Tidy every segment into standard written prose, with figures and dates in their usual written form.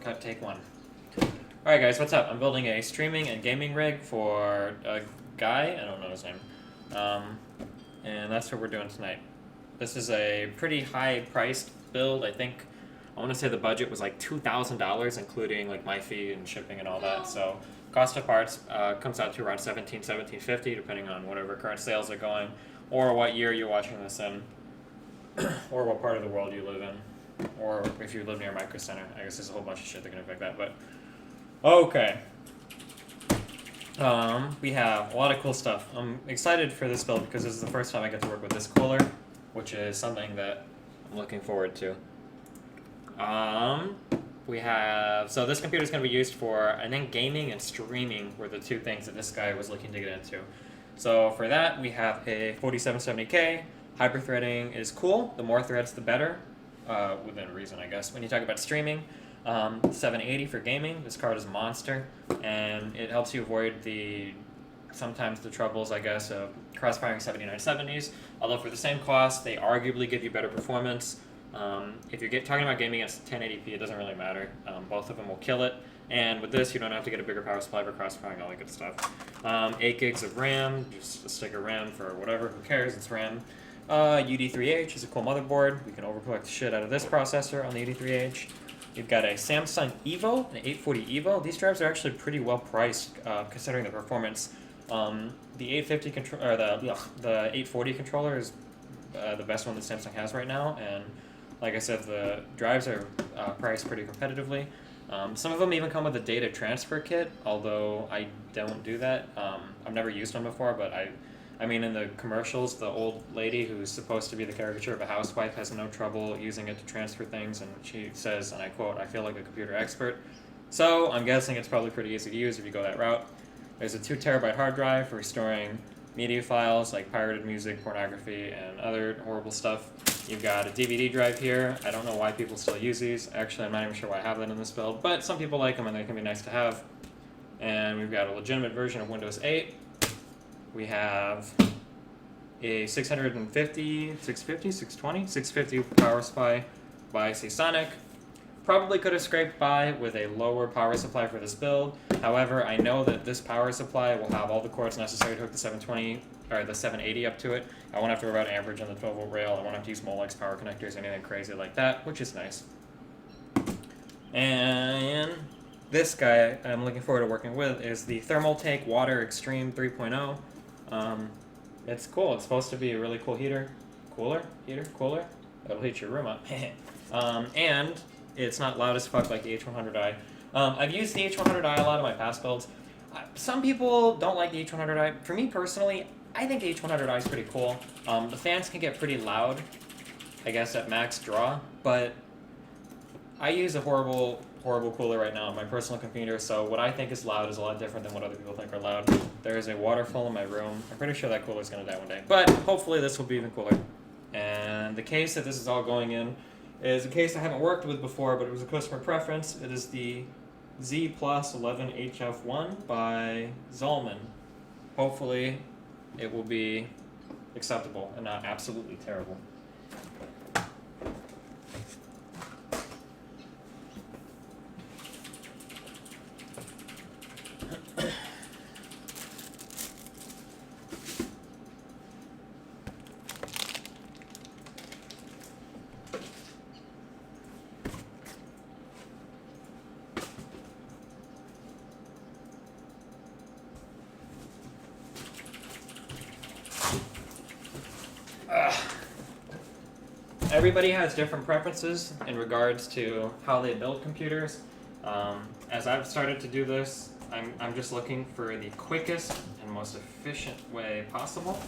take one. Alright guys, what's up? I'm building a streaming and gaming rig for a guy, I don't know his name, and that's what we're doing tonight. This is a pretty high priced build. I think, I want to say the budget was like $2,000 including like my fee and shipping and all that, so cost of parts comes out to around $1750 depending on whatever current sales are going, or what year you're watching this in, or what part of the world you live in, or if you live near Micro Center. I guess there's a whole bunch of shit that can affect that, but okay. We have a lot of cool stuff. I'm excited for this build because this is the first time I get to work with this cooler, which is something that I'm looking forward to. We have, so this computer is going to be used for, I think gaming and streaming were the two things that this guy was looking to get into. So for that, we have a 4770K. Hyper-threading is cool. The more threads, the better, within reason, I guess. When you talk about streaming, 780 for gaming. This card is a monster, and it helps you avoid sometimes the troubles, I guess, of cross-firing 7970s. Although for the same cost, they arguably give you better performance. If you're talking about gaming at 1080p, it doesn't really matter. Both of them will kill it. And with this, you don't have to get a bigger power supply for cross-firing, all that good stuff. 8 gigs of RAM, just a stick of RAM for whatever, who cares, it's RAM. UD3H is a cool motherboard. We can overclock the shit out of this processor on the UD3H. You've got a Samsung Evo, an 840 Evo. These drives are actually pretty well priced considering the performance. The 850 or the 840 controller is the best one that Samsung has right now, and like I said, the drives are priced pretty competitively. Some of them even come with a data transfer kit, although I don't do that. I've never used one before, but I mean, in the commercials, the old lady who's supposed to be the caricature of a housewife has no trouble using it to transfer things, and she says, and I quote, "I feel like a computer expert." So I'm guessing it's probably pretty easy to use if you go that route. There's a 2 terabyte hard drive for storing media files like pirated music, pornography, and other horrible stuff. You've got a DVD drive here. I don't know why people still use these. Actually, I'm not even sure why I have that in this build, but some people like them and they can be nice to have. And we've got a legitimate version of Windows 8. We have a 650 power supply by Seasonic. Probably could have scraped by with a lower power supply for this build. However, I know that this power supply will have all the cords necessary to hook the 720 or the 780 up to it. I won't have to worry about amperage on the 12-volt rail. I won't have to use Molex power connectors or anything crazy like that, which is nice. And this guy I'm looking forward to working with is the Thermaltake Water Extreme 3.0. It's cool. It's supposed to be a really cool heater. Cooler? That'll heat your room up. And it's not loud as fuck like the H100i. I've used the H100i a lot in my past builds. Some people don't like the H100i. For me personally, I think the H100i is pretty cool. The fans can get pretty loud, I guess, at max draw, but I use a horrible cooler right now on my personal computer, so what I think is loud is a lot different than what other people think are loud. There is a waterfall in my room. I'm pretty sure that cooler is going to die one day, but hopefully this will be even cooler. And the case that this is all going in is a case I haven't worked with before, but it was a customer preference. It is the Z Plus 11HF1 by Zolman. Hopefully it will be acceptable and not absolutely terrible. Everybody has different preferences in regards to how they build computers. As I've started to do this, I'm just looking for the quickest and most efficient way possible.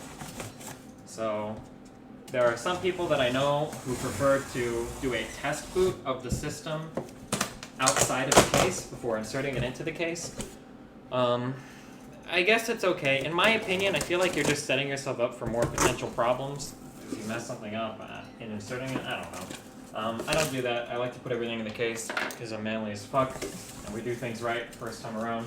So there are some people that I know who prefer to do a test boot of the system outside of the case before inserting it into the case. I guess it's okay. In my opinion, I feel like you're just setting yourself up for more potential problems if you mess something up in inserting it. I don't know. I don't do that. I like to put everything in the case because I'm manly as fuck and we do things right first time around.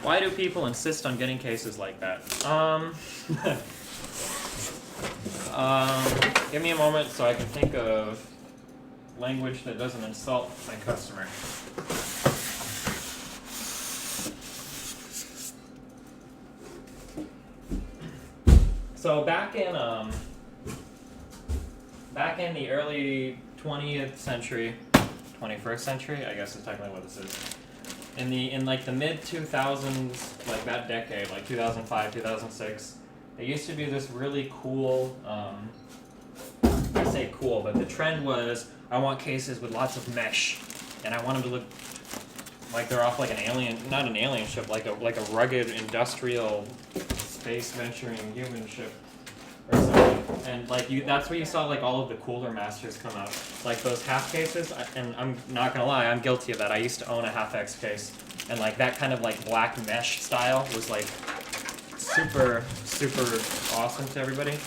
Why do people insist on getting cases like that? Give me a moment so I can think of language that doesn't insult my customer. So back in the early 20th century, 21st century, I guess is technically what this is. In like the mid 2000s, like that decade, like 2005, 2006, there used to be this really cool, I say cool, but the trend was I want cases with lots of mesh, and I want them to look like they're off like an alien, not an alien ship, like a rugged industrial space venturing human ship or something. And like that's where you saw like all of the Cooler Masters come out, like those half cases. And I'm not gonna lie, I'm guilty of that. I used to own a half X case, and like that kind of like black mesh style was like super awesome to everybody.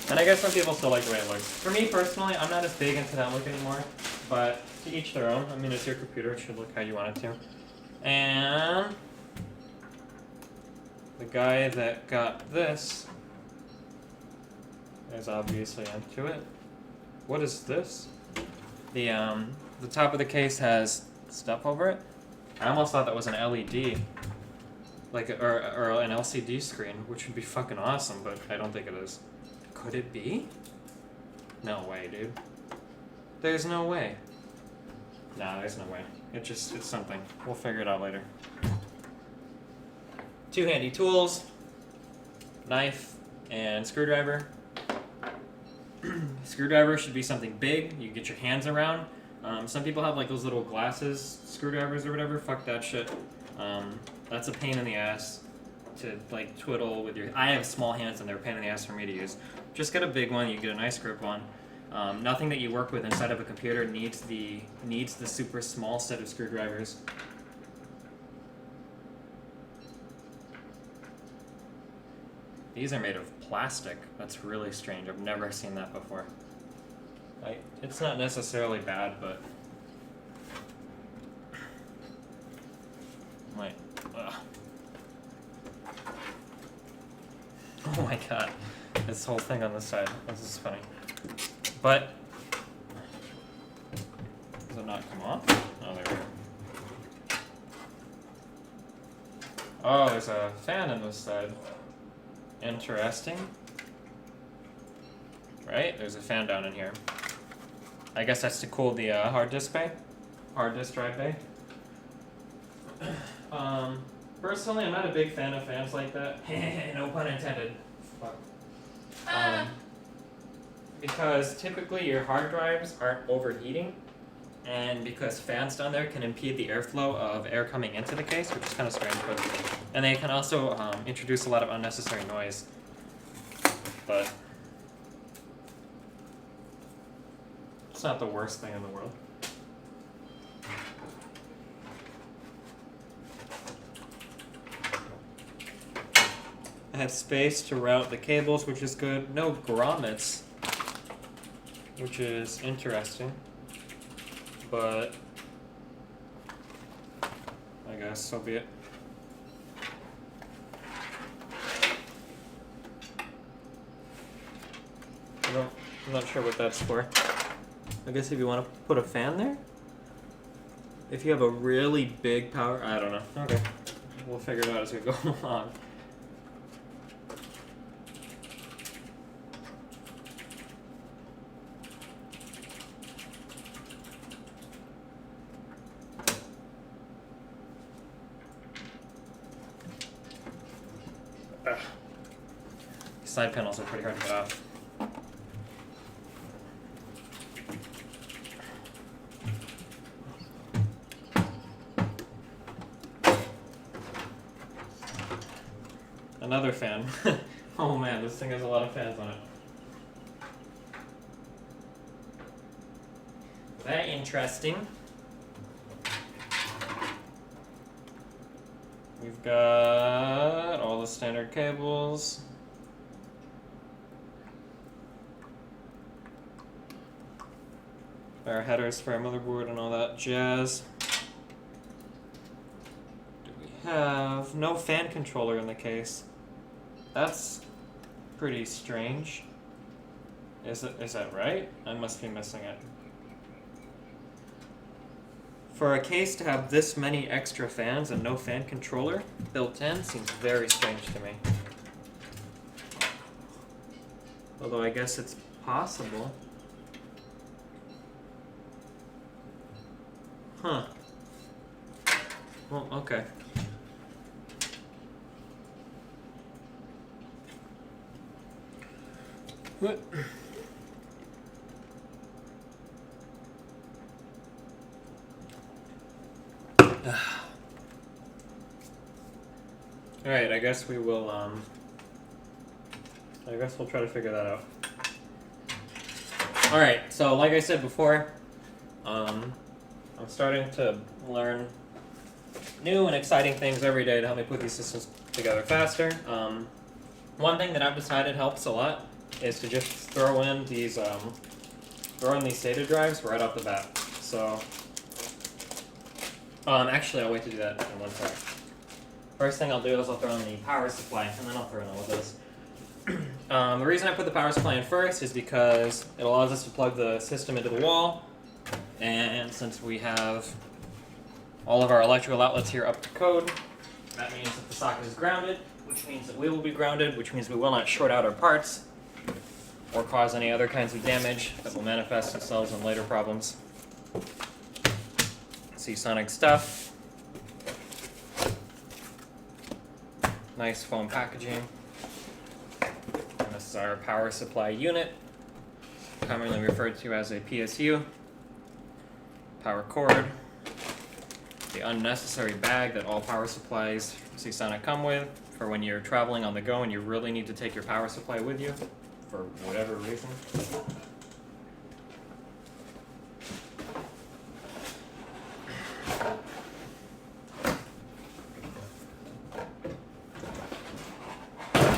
And I guess some people still like the way it looks. For me personally, I'm not as big into that look anymore, but to each their own. I mean, it's your computer, it should look how you want it to. And the guy that got this is obviously into it. What is this? The top of the case has stuff over it. I almost thought that was an LED, like or an LCD screen, which would be fucking awesome, but I don't think it is. Could it be? No way, dude. There's no way. Nah, there's no way. It's something. We'll figure it out later. Two handy tools, knife and screwdriver. Screwdriver should be something big you can get your hands around. Some people have like those little glasses screwdrivers or whatever. Fuck that shit. That's a pain in the ass to like twiddle with your. I have small hands and they're a pain in the ass for me to use. Just get a big one. You get a nice grip on. Nothing that you work with inside of a computer needs the super small set of screwdrivers. These are made of plastic. That's really strange. I've never seen that before. It's not necessarily bad, but like, ugh. Oh my god, this whole thing on this side. This is funny. But does it not come off? Oh, there we go. Oh, there's a fan on this side. Interesting. Right? There's a fan down in here. I guess that's to cool the hard disk bay. Hard disk drive bay. Personally, I'm not a big fan of fans like that. No pun intended. Fuck. Because typically your hard drives aren't overheating, and because fans down there can impede the airflow of air coming into the case, which is kind of strange, and they can also introduce a lot of unnecessary noise. But it's not the worst thing in the world. I have space to route the cables, which is good. No grommets, which is interesting. But I guess so be it. I'm not sure what that's for. I guess if you want to put a fan there? If you have a really big power, I don't know. Okay. We'll figure it out as we go along. Side panels are pretty hard to get off. Another fan. Oh man, this thing has a lot of fans on it. Very interesting. We've got all the standard cables. Our headers for our motherboard and all that jazz. Do we have no fan controller in the case? That's pretty strange. Is that right? I must be missing it. For a case to have this many extra fans and no fan controller built in seems very strange to me. Although I guess it's possible. Huh. Well, okay. What? Alright, I guess we will, I guess we'll try to figure that out. Alright, so like I said before, I'm starting to learn new and exciting things every day to help me put these systems together faster. One thing that I've decided helps a lot is to just throw in these SATA drives right off the bat. So, actually I'll wait to do that in one sec. First thing I'll do is I'll throw in the power supply, and then I'll throw in all of this. The reason I put the power supply in first is because it allows us to plug the system into the wall, and since we have all of our electrical outlets here up to code, that means that the socket is grounded, which means that we will be grounded, which means we will not short out our parts or cause any other kinds of damage that will manifest themselves in later problems. Seasonic stuff. Nice foam packaging. And this is our power supply unit, commonly referred to as a PSU. Power cord. The unnecessary bag that all power supplies Seasonic come with for when you're traveling on the go and you really need to take your power supply with you for whatever reason.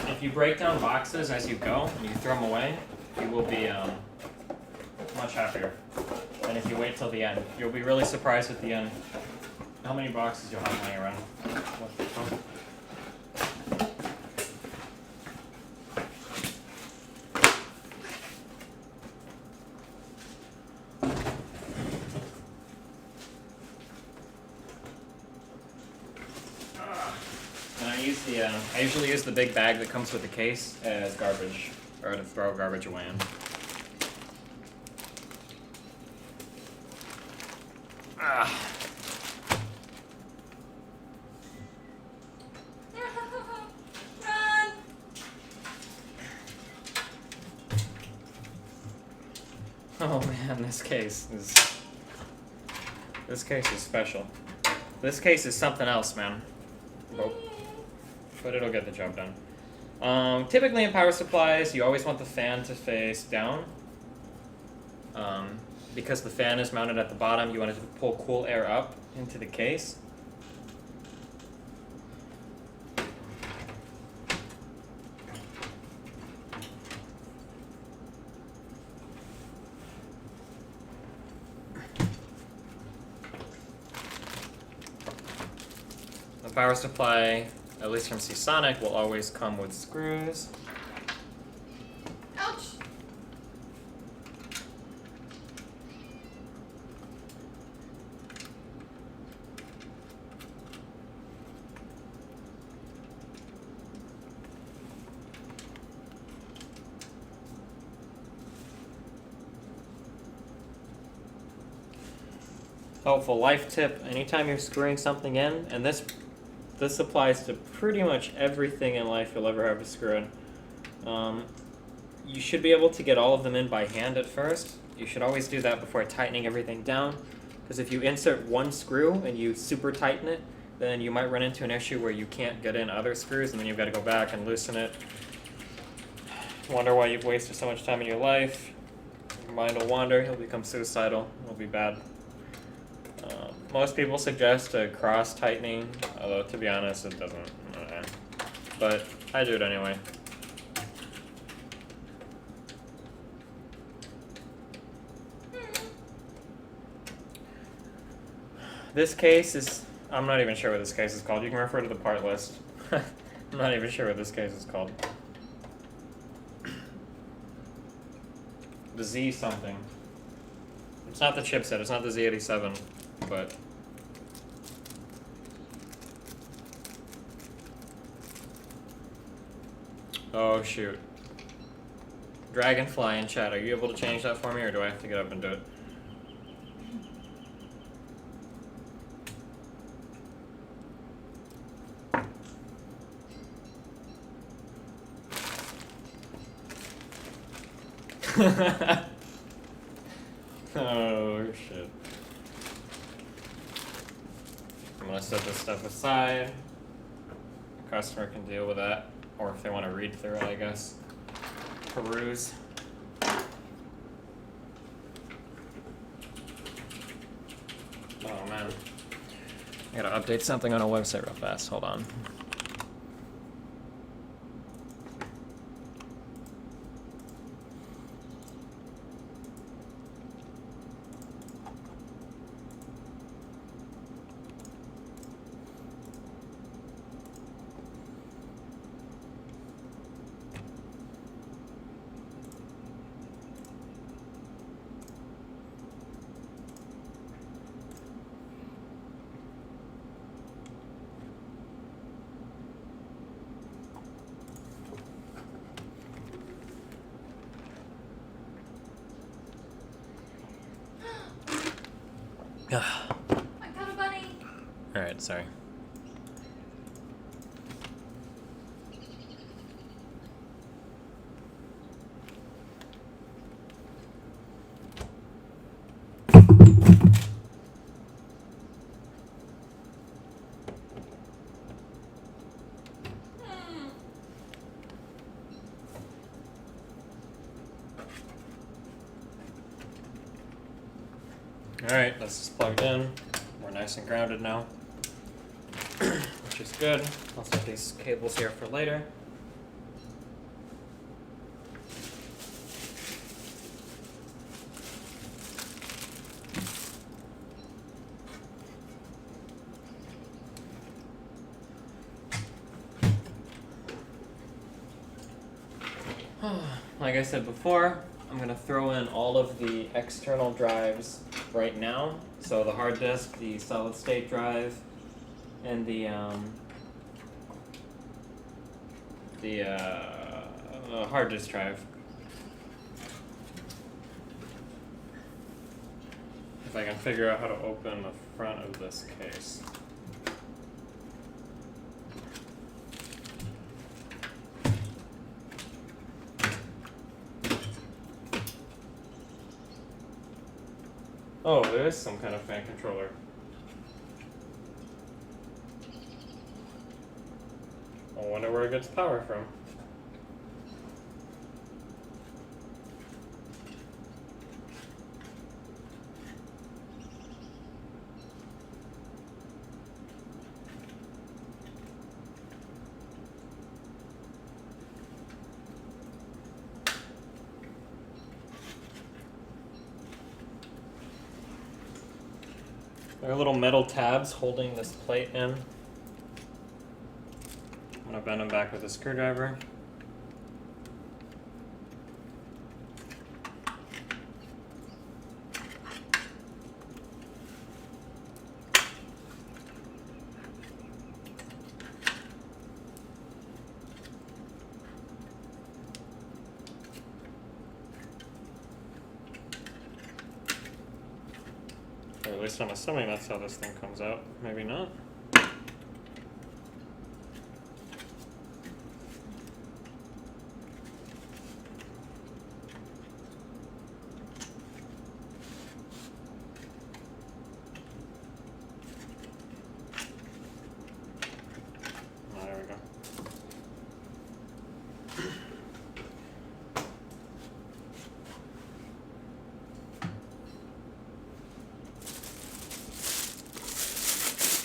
If you break down boxes as you go and you throw them away, you will be much happier than if you wait till the end. You'll be really surprised at the end how many boxes you'll have laying around. I usually use the big bag that comes with the case as garbage, or to throw garbage away in. Run! Oh man, this case is special. This case is something else, man. But it'll get the job done. Typically in power supplies, you always want the fan to face down. Because the fan is mounted at the bottom, you want it to pull cool air up into the case. The power supply, at least from Seasonic, will always come with screws. Ouch! Helpful life tip, anytime you're screwing something in, and this applies to pretty much everything in life you'll ever have to screw in. You should be able to get all of them in by hand at first. You should always do that before tightening everything down, because if you insert one screw and you super tighten it, then you might run into an issue where you can't get in other screws, and then you've got to go back and loosen it. Wonder why you've wasted so much time in your life. Your mind will wander, you'll become suicidal, it'll be bad. Most people suggest a cross tightening, although to be honest it doesn't, but I do it anyway. This case is, I'm not even sure what this case is called. You can refer to the part list. I'm not even sure what this case is called. The Z something. It's not the chipset, it's not the Z87, but... Oh shoot. Dragonfly in chat, are you able to change that for me, or do I have to get up and do it? Oh shit. I'm gonna set this stuff aside. The customer can deal with that, or if they want to read through it, I guess. Peruse. Oh man. I gotta update something on a website real fast. Hold on. I got a bunny. Alright, sorry. Alright, this is plugged in. We're nice and grounded now, which is good. I'll set these cables here for later. Like I said before, I'm going to throw in all of the external drives right now. So the hard disk, the solid state drive, and the hard disk drive. If I can figure out how to open the front of this case. Oh, there is some kind of fan controller. I wonder where it gets power from. There are little metal tabs holding this plate in. I'm gonna bend them back with a screwdriver. Or at least I'm assuming that's how this thing comes out. Maybe not. Oh, there we go.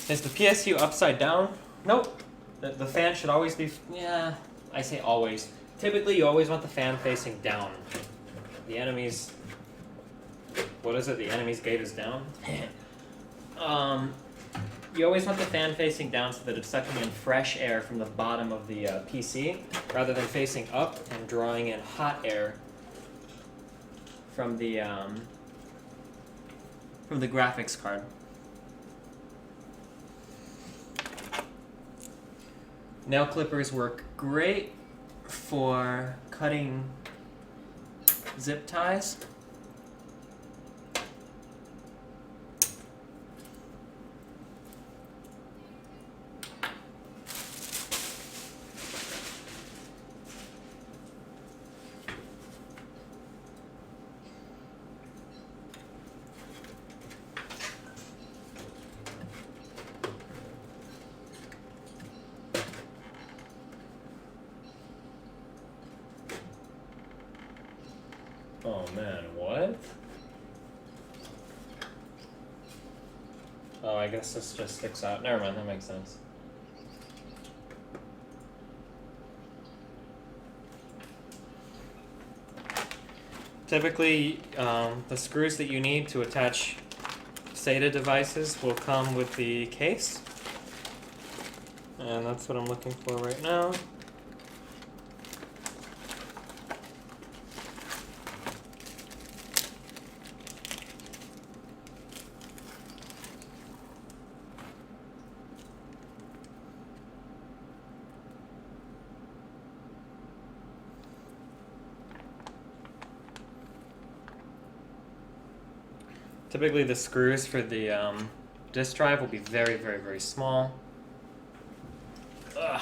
Is the PSU upside down? Nope. The fan should always be, yeah, I say always. Typically you always want the fan facing down. The enemy's, what is it? The enemy's gate is down? You always want the fan facing down so that it's sucking in fresh air from the bottom of the PC, rather than facing up and drawing in hot air from the graphics card. Nail clippers work great for cutting zip ties. Oh man, what? Oh, I guess this just sticks out. Never mind, that makes sense. Typically, the screws that you need to attach SATA devices will come with the case. And that's what I'm looking for right now. Typically the screws for the disk drive will be very, very, very small. Ugh.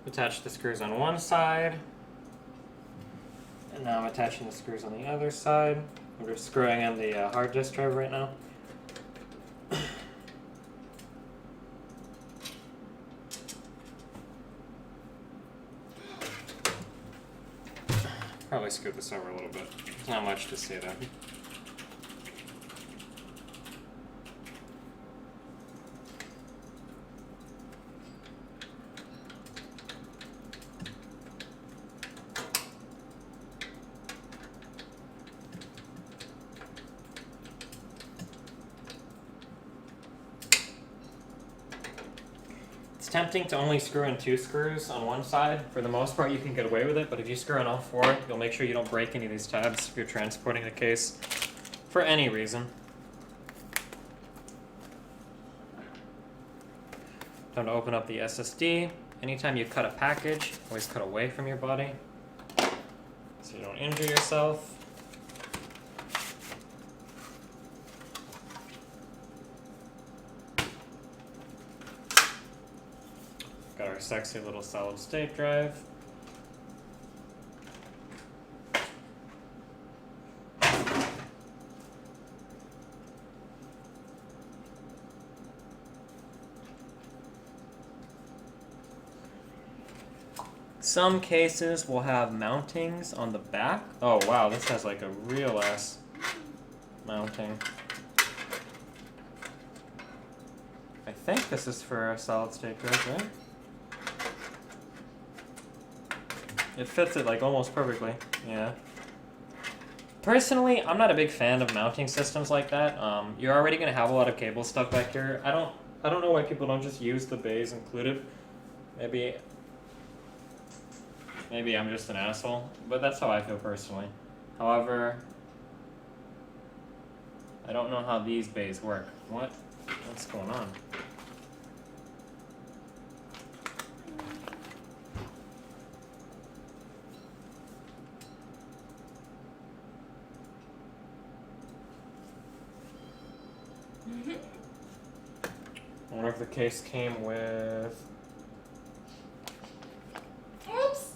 Attach the screws on one side, and now I'm attaching the screws on the other side. I'm just screwing in the hard disk drive right now. Probably scoot this over a little bit. There's not much to see there. It's tempting to only screw in 2 screws on one side. For the most part, you can get away with it, but if you screw in all 4, you'll make sure you don't break any of these tabs if you're transporting the case for any reason. Time to open up the SSD. Anytime you cut a package, always cut away from your body so you don't injure yourself. Got our sexy little solid state drive. Some cases will have mountings on the back. Oh wow, this has like a real ass mounting. I think this is for a solid state drive, right? It fits it like almost perfectly, yeah. Personally, I'm not a big fan of mounting systems like that. You're already gonna have a lot of cable stuff back here. I don't know why people don't just use the bays included. Maybe I'm just an asshole, but that's how I feel personally. However, I don't know how these bays work. What's going on? if the case came with. Oops.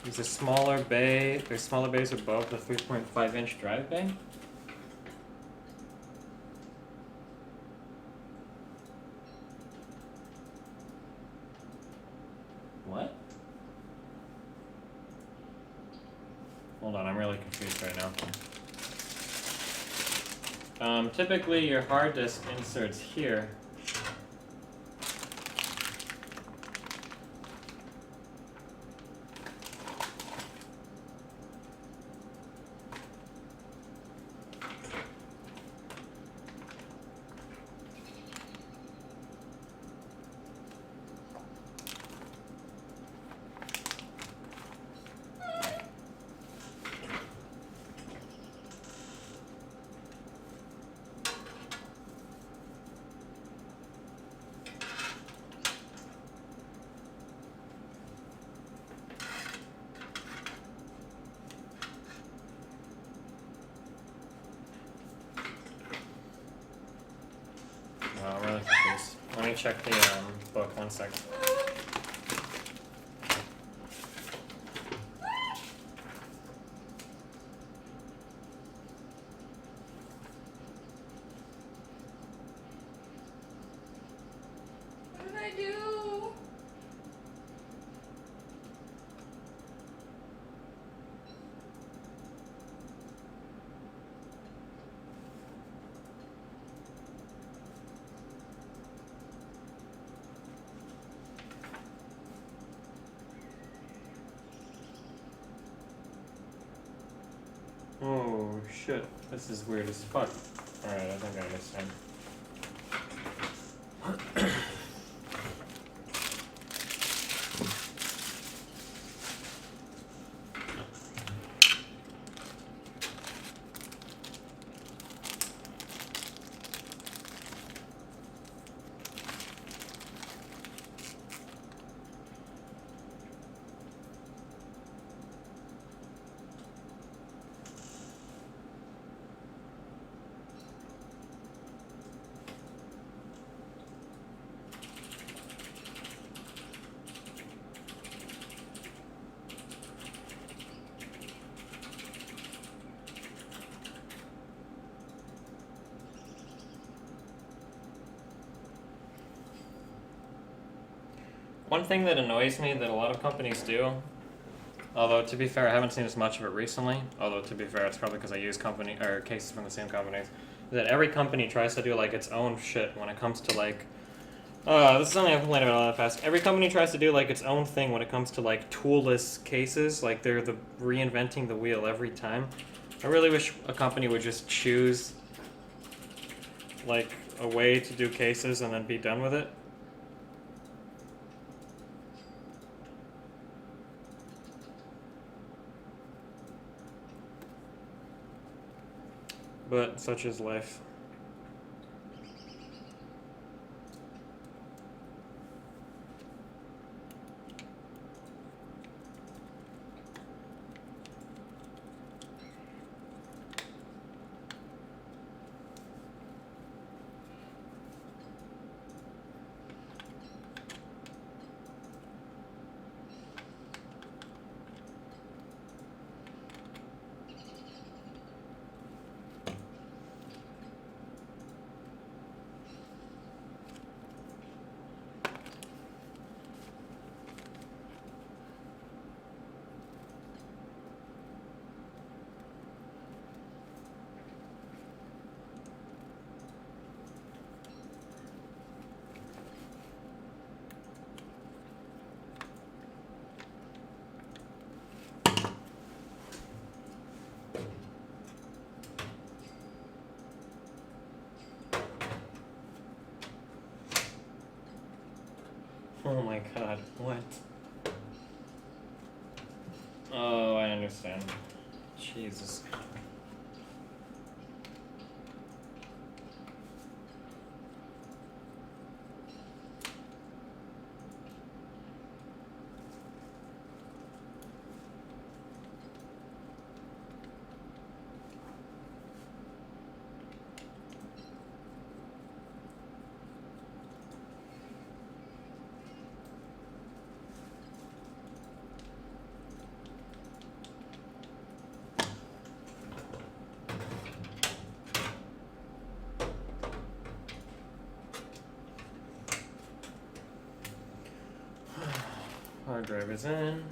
There's a smaller bay. There's smaller bays above the 3.5-inch drive bay. What? Hold on, I'm really confused right now. Typically your hard disk inserts here. Oh, I'm really confused. Let me check the book, 1 sec. What did I do? Oh shit, this is weird as fuck. Alright, I think I understand. One thing that annoys me that a lot of companies do, although to be fair I haven't seen as much of it recently, although to be fair it's probably because I use cases from the same companies, is that every company tries to do like its own shit when it comes to like, this is something I've complained about a lot fast. Every company tries to do like its own thing when it comes to like toolless cases, like they're reinventing the wheel every time. I really wish a company would just choose like a way to do cases and then be done with it. But such is life. Oh my god, what? Oh, I understand. Jesus. Hard drive is in.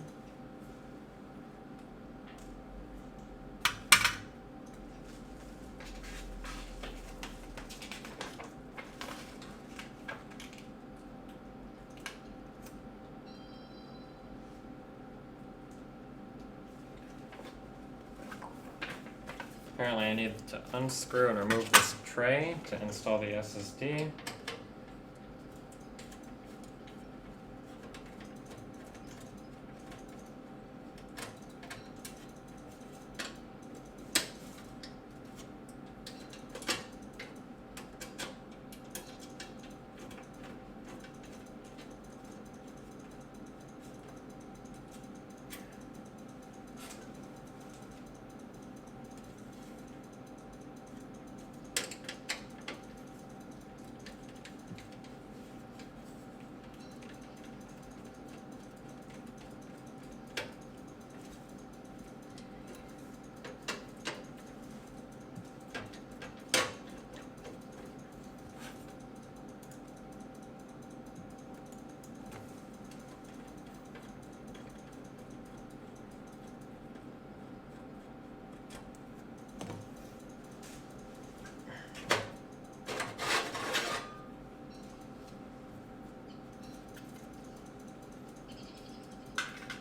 Apparently I need to unscrew and remove this tray to install the SSD.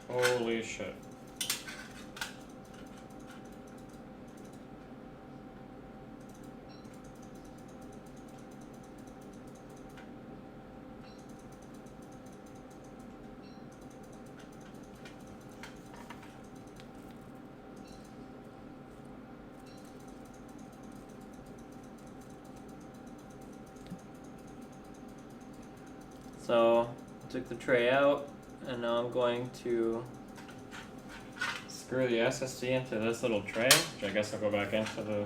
Holy shit. So, took the tray out, and now I'm going to screw the SSD into this little tray, which I guess I'll go back into the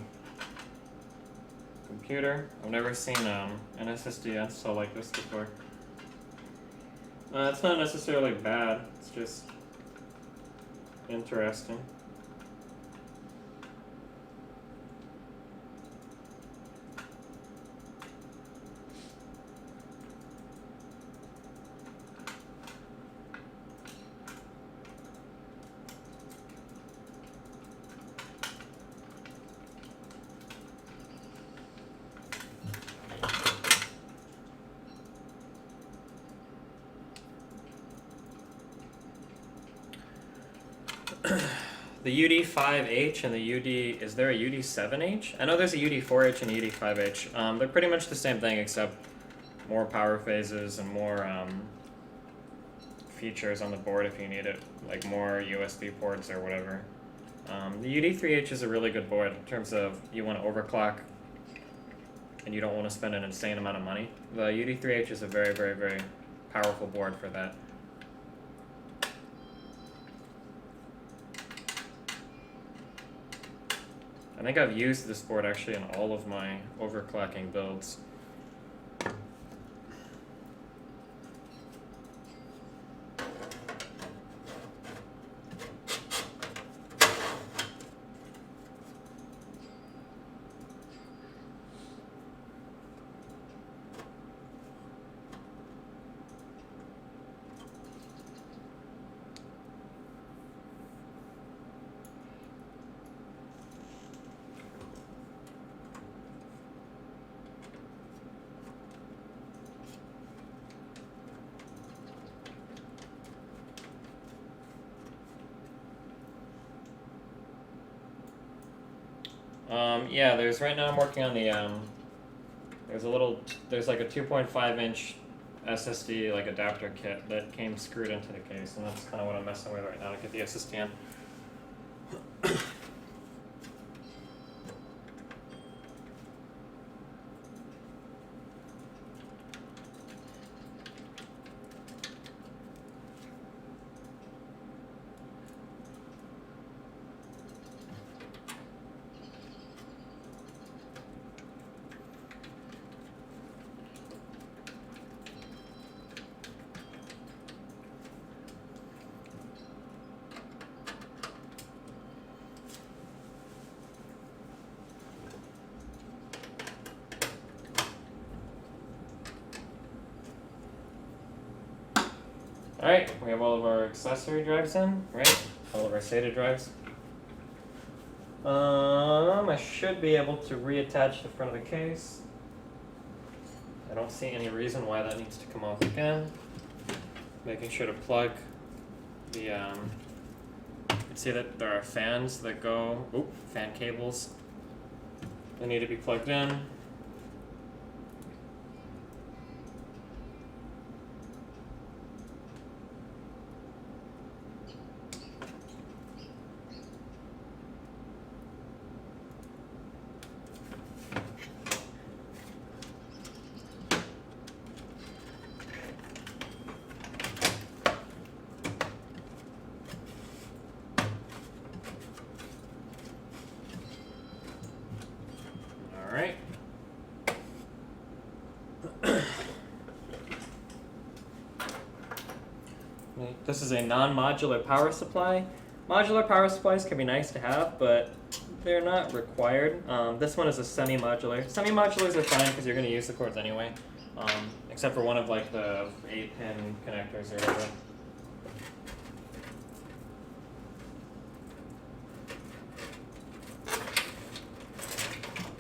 computer. I've never seen an SSD install like this before. It's not necessarily bad, it's just interesting. The UD5H and the UD, is there a UD7H? I know there's a UD4H and a UD5H. They're pretty much the same thing except more power phases and more features on the board if you need it, like more USB ports or whatever. The UD3H is a really good board in terms of you want to overclock and you don't want to spend an insane amount of money. The UD3H is a very, very, very powerful board for that. I think I've used this board actually in all of my overclocking builds. Yeah, right now I'm working on the, there's like a 2.5 inch SSD like adapter kit that came screwed into the case, and that's kind of what I'm messing with right now to get the SSD in. Alright, we have all of our accessory drives in, right? All of our SATA drives. I should be able to reattach the front of the case. I don't see any reason why that needs to come off again. Making sure to plug the, you can see that there are fans that go, fan cables. They need to be plugged in. Alright. This is a non-modular power supply. Modular power supplies can be nice to have, but they're not required. This one is a semi-modular. Semi-modulars are fine because you're going to use the cords anyway, except for one of like the 8-pin connectors or whatever.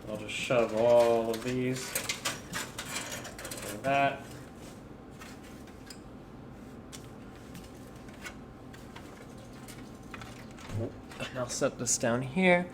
I'll just shove all of these like that. And I'll set this down here.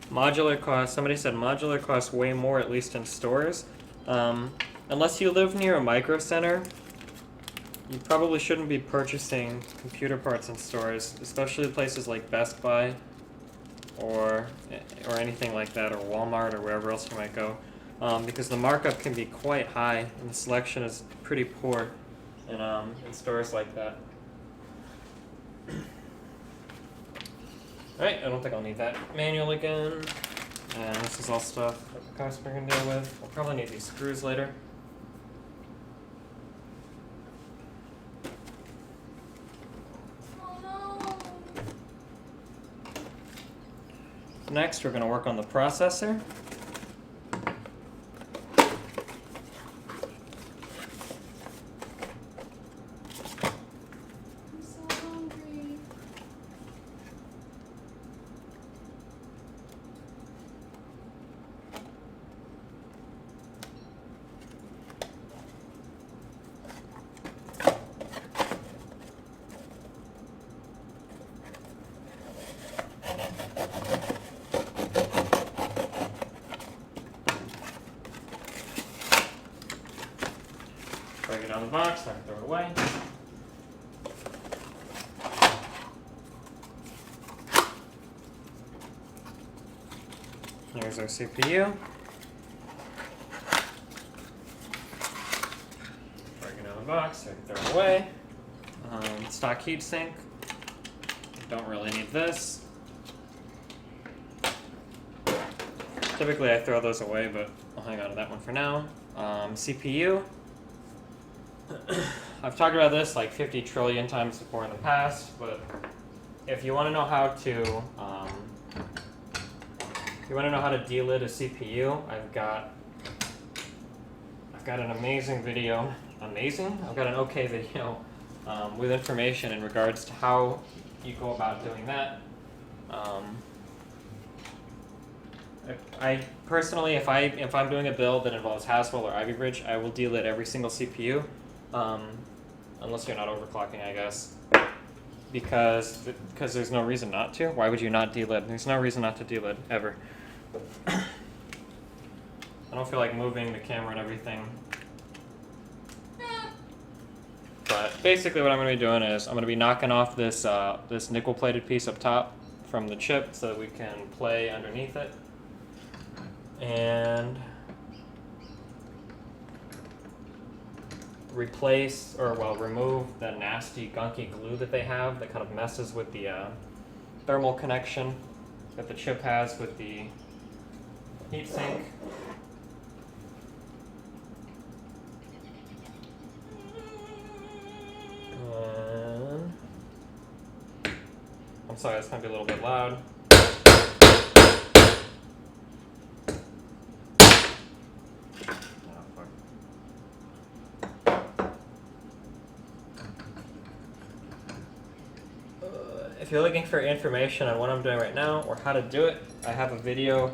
Modular costs, somebody said modular costs way more, at least in stores. Unless you live near a micro center, you probably shouldn't be purchasing computer parts in stores, especially places like Best Buy or anything like that, or Walmart or wherever else you might go, because the markup can be quite high and the selection is pretty poor in stores like that. Alright, I don't think I'll need that manual again. And this is all stuff that the customer can deal with. We'll probably need these screws later. Oh no. Next, we're going to work on the processor. I'm so hungry. Break it out of the box, I can throw it away. Here's our CPU. Break it out of the box, I can throw it away. Stock heatsink. Don't really need this. Typically I throw those away, but I'll hang on to that one for now. CPU. I've talked about this like 50 trillion times before in the past, but if you want to know how to delid a CPU, I've got an amazing video. I've got an okay video with information in regards to how you go about doing that. I personally, if I'm doing a build that involves Haswell or Ivy Bridge, I will delid every single CPU, unless you're not overclocking, I guess, because there's no reason not to. Why would you not delid? There's no reason not to delid ever. I don't feel like moving the camera and everything. But basically what I'm going to be doing is I'm going to be knocking off this this nickel-plated piece up top from the chip so that we can play underneath it. And replace, or well, remove the nasty gunky glue that they have that kind of messes with the thermal connection that the chip has with the heat sink. I'm sorry, it's gonna be a little bit loud. If you're looking for information on what I'm doing right now or how to do it, I have a video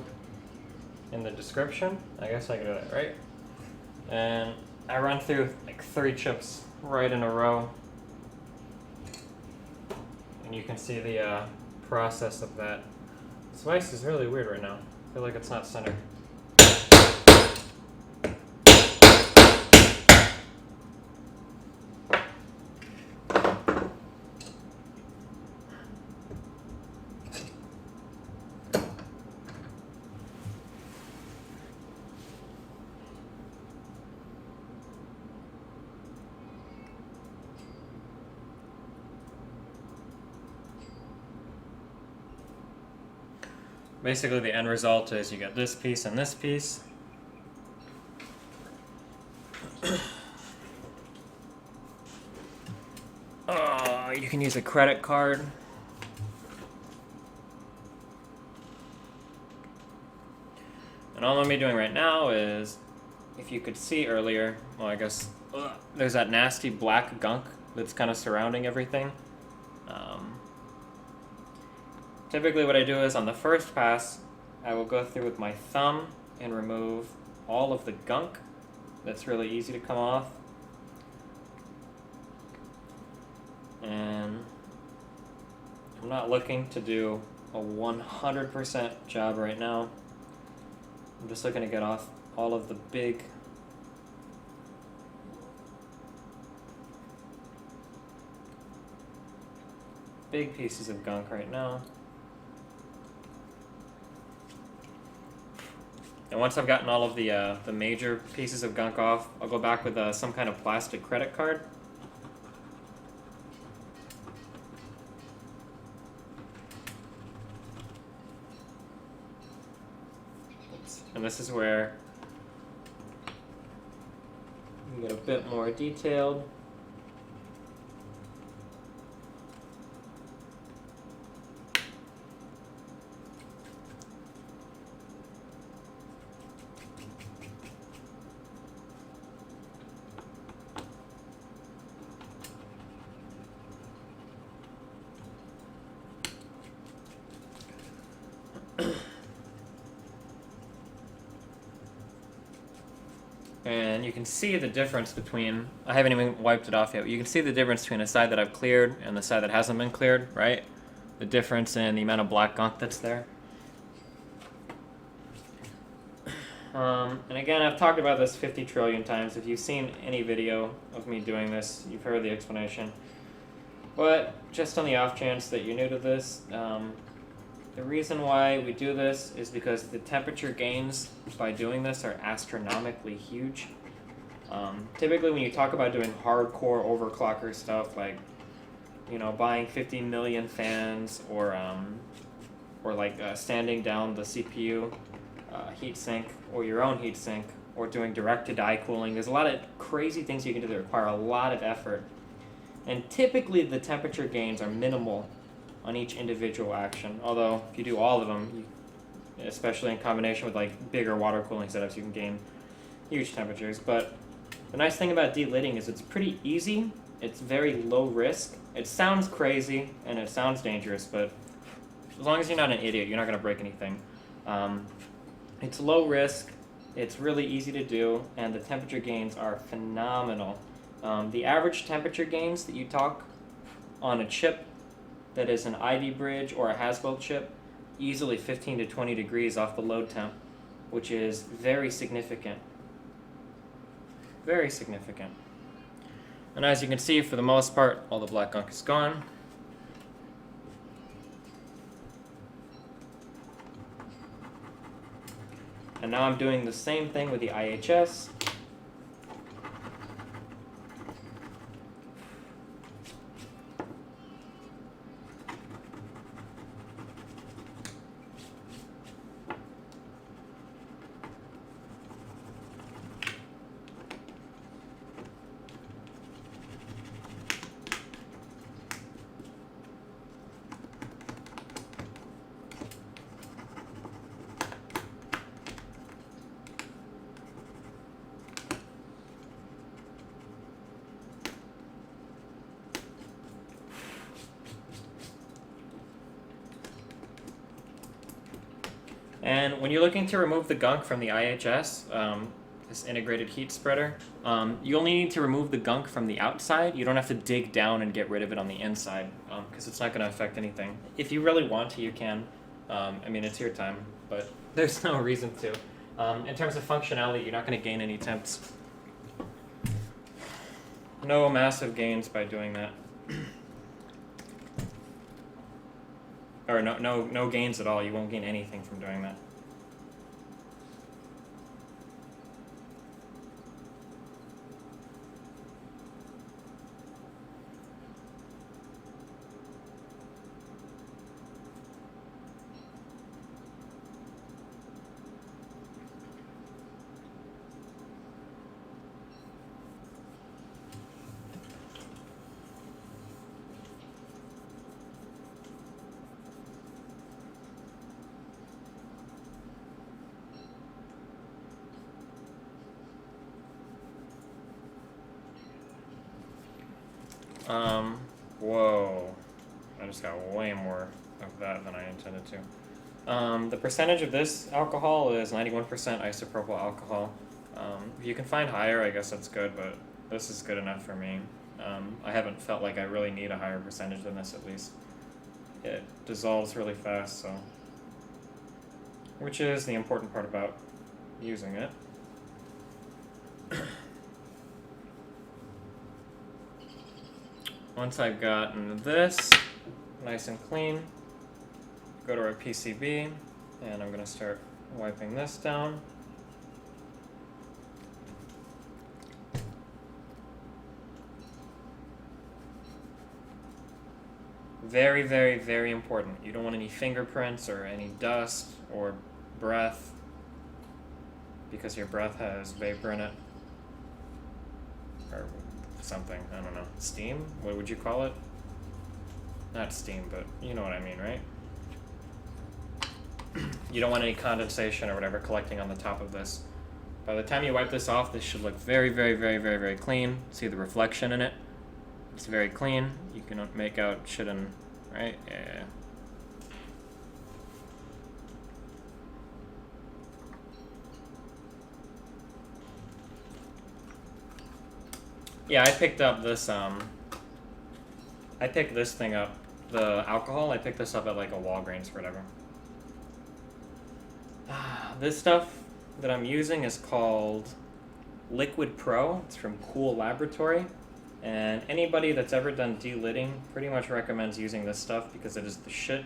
in the description. I guess I can do that, right? And I run through like 3 chips right in a row. And you can see the process of that. This device is really weird right now. I feel like it's not centered. Basically, the end result is you get this piece and this piece. You can use a credit card. And all I'm going to be doing right now is, if you could see earlier, well, I guess there's that nasty black gunk that's kind of surrounding everything. Typically what I do is on the first pass, I will go through with my thumb and remove all of the gunk. That's really easy to come off. And I'm not looking to do a 100% job right now. I'm just looking to get off all of the big pieces of gunk right now. And once I've gotten all of the major pieces of gunk off, I'll go back with some kind of plastic credit card. Oops. And this is where you get a bit more detailed. And you can see the difference between, I haven't even wiped it off yet, but you can see the difference between the side that I've cleared and the side that hasn't been cleared, right? The difference in the amount of black gunk that's there. And again, I've talked about this 50 trillion times. If you've seen any video of me doing this, you've heard the explanation. But just on the off chance that you're new to this, the reason why we do this is because the temperature gains by doing this are astronomically huge. Typically when you talk about doing hardcore overclocker stuff like, buying 50 million fans or like standing down the CPU heatsink or your own heatsink or doing direct-to-die cooling, there's a lot of crazy things you can do that require a lot of effort. And typically the temperature gains are minimal on each individual action, although if you do all of them, especially in combination with like bigger water cooling setups, you can gain huge temperatures. But the nice thing about delidding is it's pretty easy, it's very low risk. It sounds crazy and it sounds dangerous, but as long as you're not an idiot, you're not going to break anything. It's low risk, it's really easy to do, and the temperature gains are phenomenal. The average temperature gains that you talk on a chip that is an Ivy Bridge or a Haswell chip, easily 15 to 20 degrees off the load temp, which is very significant. Very significant. And as you can see, for the most part, all the black gunk is gone. And now I'm doing the same thing with the IHS. And when you're looking to remove the gunk from the IHS, this integrated heat spreader, you only need to remove the gunk from the outside. You don't have to dig down and get rid of it on the inside, because it's not going to affect anything. If you really want to, you can. I mean, it's your time, but there's no reason to. In terms of functionality, you're not going to gain any temps. No massive gains by doing that. Or no gains at all. You won't gain anything from doing that. Whoa. I just got way more of that than I intended to. The percentage of this alcohol is 91% isopropyl alcohol. If you can find higher, I guess that's good, but this is good enough for me. I haven't felt like I really need a higher percentage than this, at least. It dissolves really fast, so... which is the important part about using it. Once I've gotten this nice and clean, go to our PCB, and I'm going to start wiping this down. Very, very, very important. You don't want any fingerprints or any dust or breath, because your breath has vapor in it. Or something, I don't know. Steam? What would you call it? Not steam, but you know what I mean, right? You don't want any condensation or whatever collecting on the top of this. By the time you wipe this off, this should look very, very, very, very, very clean. See the reflection in it? It's very clean. You can make out shit in, right? Yeah. Yeah, I picked up this, I picked this thing up, the alcohol, I picked this up at like a Walgreens or whatever. This stuff that I'm using is called Liquid Pro. It's from Cool Laboratory. And anybody that's ever done delidding pretty much recommends using this stuff because it is the shit.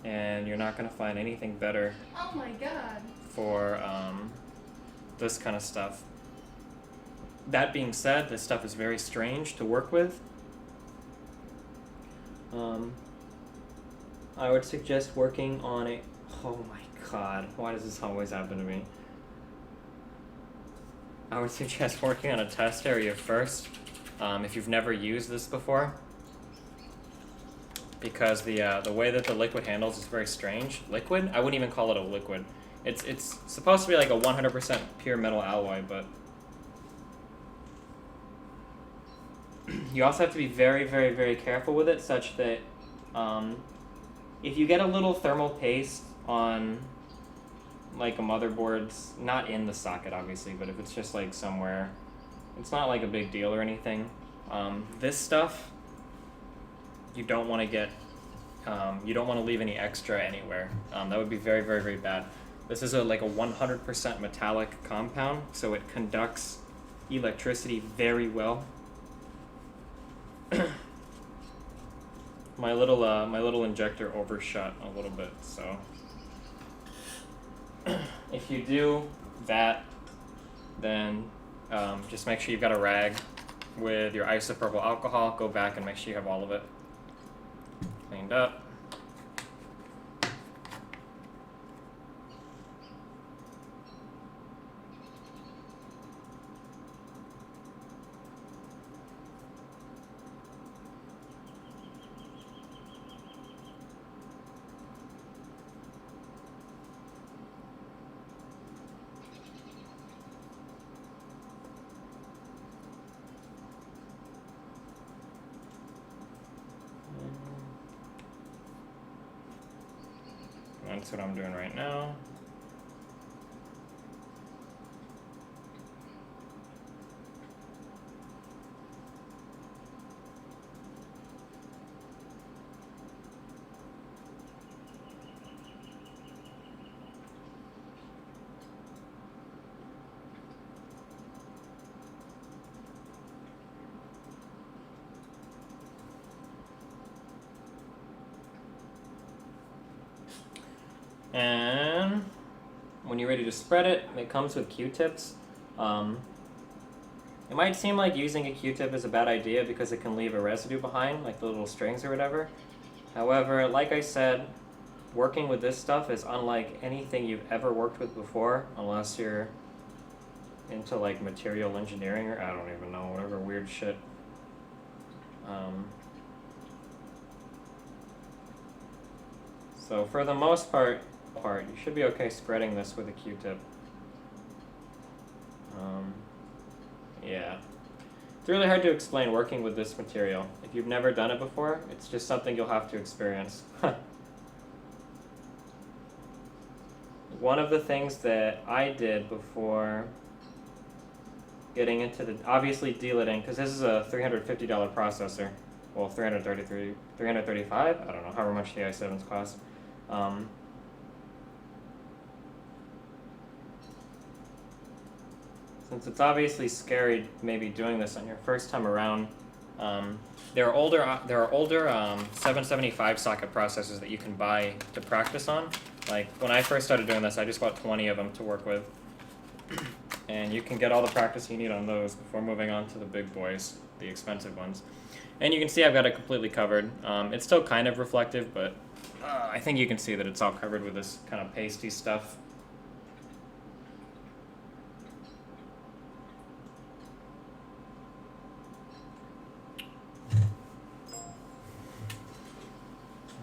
And you're not going to find anything better Oh my god. for this kind of stuff. That being said, this stuff is very strange to work with. I would suggest working on a... Oh my god, why does this always happen to me? I would suggest working on a test area first, if you've never used this before. Because the way that the liquid handles is very strange. Liquid? I wouldn't even call it a liquid. It's supposed to be like a 100% pure metal alloy, but... You also have to be very, very, very careful with it, such that if you get a little thermal paste on like a motherboard's, not in the socket obviously, but if it's just like somewhere, it's not like a big deal or anything. This stuff, you don't want to get, you don't want to leave any extra anywhere. That would be very, very, very bad. This is like a 100% metallic compound, so it conducts electricity very well. My little injector overshot a little bit, so if you do that, then just make sure you've got a rag with your isopropyl alcohol. Go back and make sure you have all of it cleaned up. That's what I'm doing right now. And when you're ready to spread it, it comes with Q-tips. It might seem like using a Q-tip is a bad idea because it can leave a residue behind, like the little strings or whatever. However, like I said, working with this stuff is unlike anything you've ever worked with before, unless you're into like material engineering or I don't even know, whatever weird shit. So for the most part, you should be okay spreading this with a Q-tip. Yeah. It's really hard to explain working with this material. If you've never done it before, it's just something you'll have to experience. One of the things that I did before getting into the, obviously delidding, because this is a $350 processor. Well, 335? I don't know, however much the i7s cost. Since it's obviously scary maybe doing this on your first time around, there are older 775 socket processors that you can buy to practice on. Like when I first started doing this, I just bought 20 of them to work with. And you can get all the practice you need on those before moving on to the big boys, the expensive ones. And you can see I've got it completely covered. It's still kind of reflective, but I think you can see that it's all covered with this kind of pasty stuff.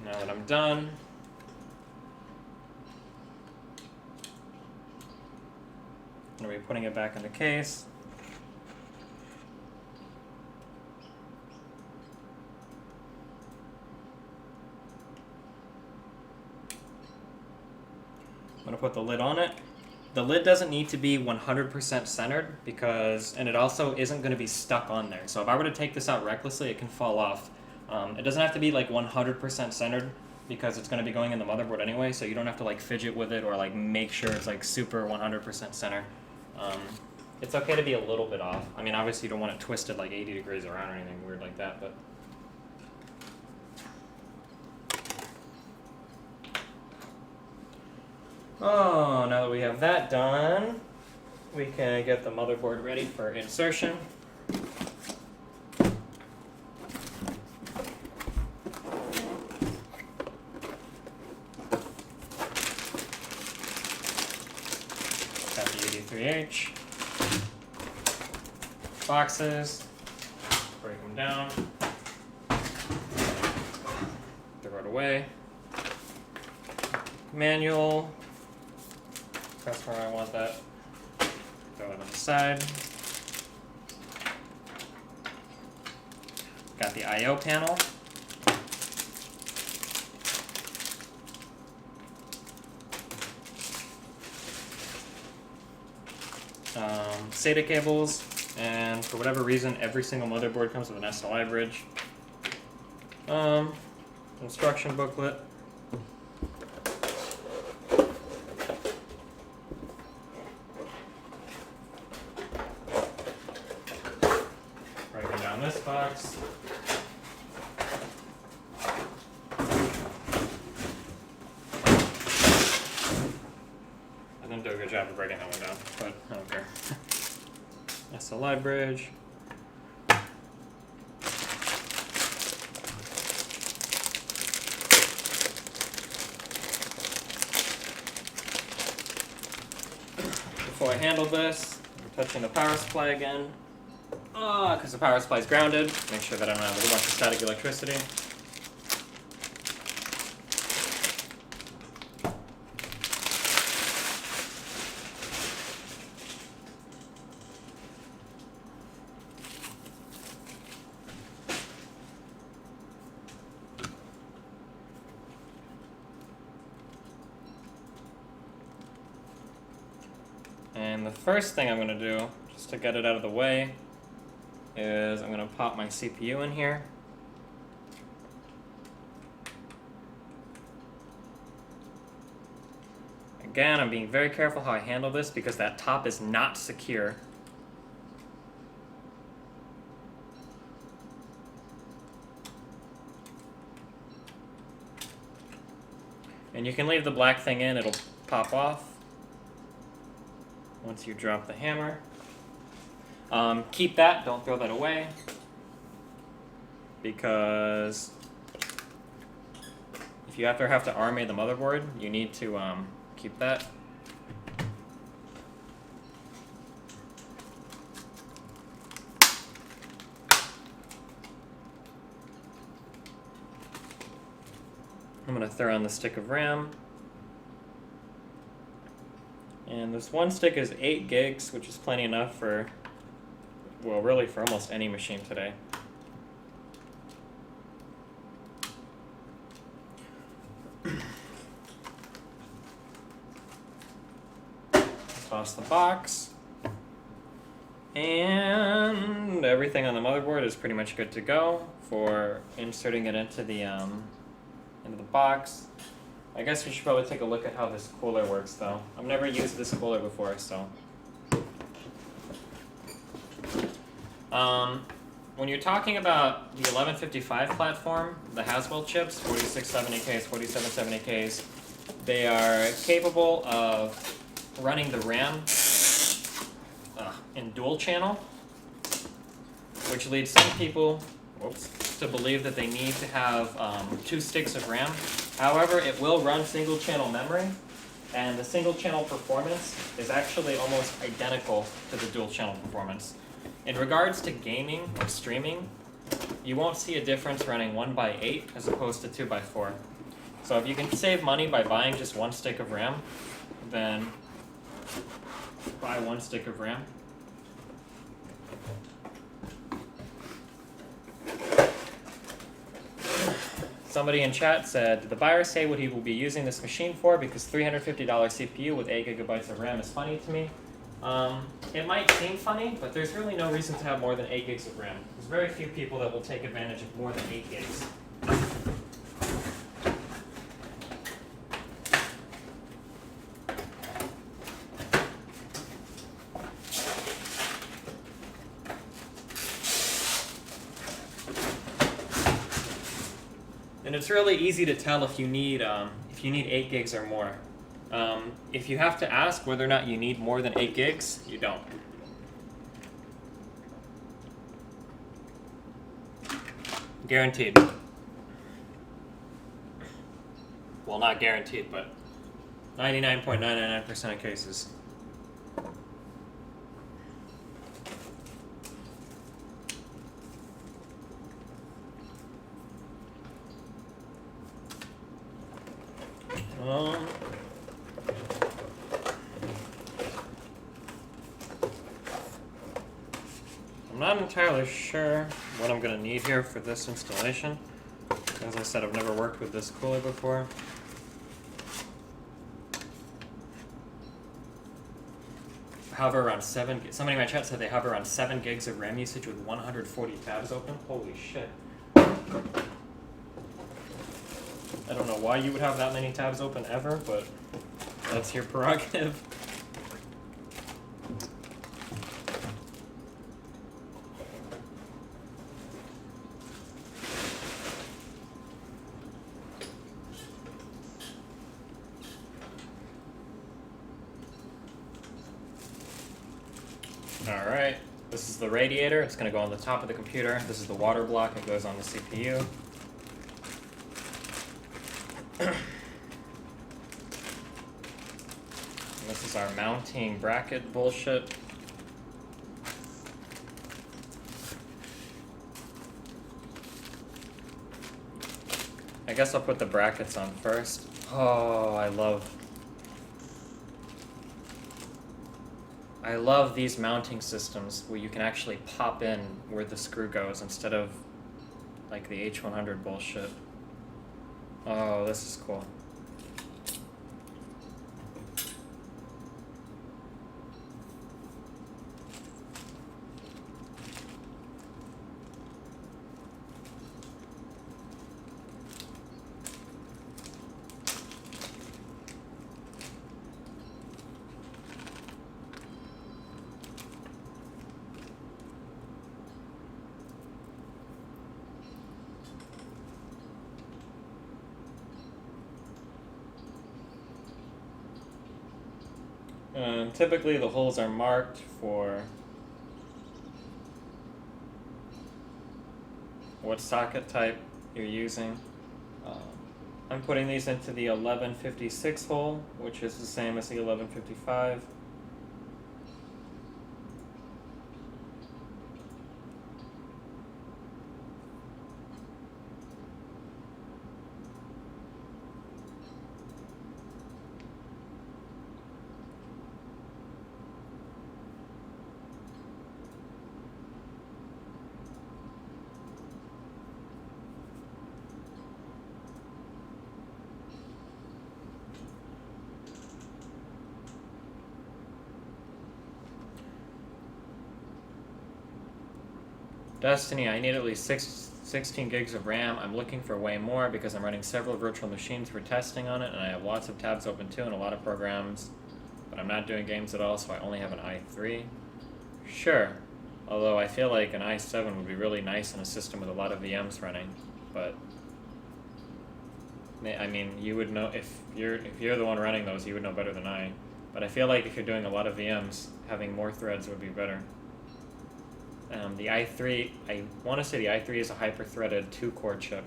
Now that I'm done, I'm going to be putting it back in the case. I'm going to put the lid on it. The lid doesn't need to be 100% centered because, and it also isn't going to be stuck on there. So if I were to take this out recklessly, it can fall off. It doesn't have to be like 100% centered because it's going to be going in the motherboard anyway, so you don't have to like fidget with it or like make sure it's like super 100% center. It's okay to be a little bit off. I mean, obviously you don't want it twisted like 80 degrees around or anything weird like that, but oh, now that we have that done, we can get the motherboard ready for insertion. Got the 83H. Boxes. Break them down. Throw it away. Manual. Press where I want that. Throw it on the side. Got the I/O panel. SATA cables, and for whatever reason, every single motherboard comes with an SLI bridge. Instruction booklet. Breaking down this box. I didn't do a good job of breaking that one down, but I don't care. SLI bridge. Before I handle this, I'm touching the power supply again. Because the power supply is grounded. Make sure that I don't have a bunch of static electricity. And the first thing I'm going to do, just to get it out of the way, is I'm going to pop my CPU in here. Again, I'm being very careful how I handle this because that top is not secure. And you can leave the black thing in, it'll pop off once you drop the hammer. Keep that, don't throw that away, because if you ever have to armate the motherboard, you need to keep that. I'm going to throw on the stick of RAM. And this one stick is 8 gigs, which is plenty enough for, well, really for almost any machine today. Toss the box. And everything on the motherboard is pretty much good to go for inserting it into the box. I guess we should probably take a look at how this cooler works, though. I've never used this cooler before, so. When you're talking about the 1155 platform, the Haswell chips, 4670Ks, 4770Ks, they are capable of running the RAM in dual channel, which leads some people to believe that they need to have 2 sticks of RAM. However, it will run single channel memory, and the single channel performance is actually almost identical to the dual channel performance. In regards to gaming or streaming, you won't see a difference running 1x8 as opposed to 2x4. So if you can save money by buying just 1 stick of RAM, then buy 1 stick of RAM. Somebody in chat said, did the buyer say what he will be using this machine for? Because $350 CPU with 8 gigabytes of RAM is funny to me. It might seem funny, but there's really no reason to have more than 8 gigs of RAM. There's very few people that will take advantage of more than 8 gigs. And it's really easy to tell if you need 8 gigs or more. If you have to ask whether or not you need more than 8 gigs, you don't. Guaranteed. Well, not guaranteed, but 99.999% of cases. I'm not entirely sure what I'm going to need here for this installation. As I said, I've never worked with this cooler before. Hover around 7. Somebody in my chat said they hover around 7 gigs of RAM usage with 140 tabs open. Holy shit. I don't know why you would have that many tabs open ever, but that's your prerogative. Alright, this is the radiator. It's going to go on the top of the computer. This is the water block. It goes on the CPU. This is our mounting bracket bullshit. I guess I'll put the brackets on first. Oh, I love these mounting systems where you can actually pop in where the screw goes instead of like the H100 bullshit. Oh, this is cool. Typically the holes are marked for what socket type you're using. I'm putting these into the 1156 hole, which is the same as the 1155. Destiny, I need at least 16 gigs of RAM. I'm looking for way more because I'm running several virtual machines for testing on it, and I have lots of tabs open too and a lot of programs, but I'm not doing games at all, so I only have an i3. Sure, although I feel like an i7 would be really nice in a system with a lot of VMs running, but I mean, you would know if you're the one running those, you would know better than I. But I feel like if you're doing a lot of VMs, having more threads would be better. The i3, I want to say the i3 is a hyper-threaded 2-core chip.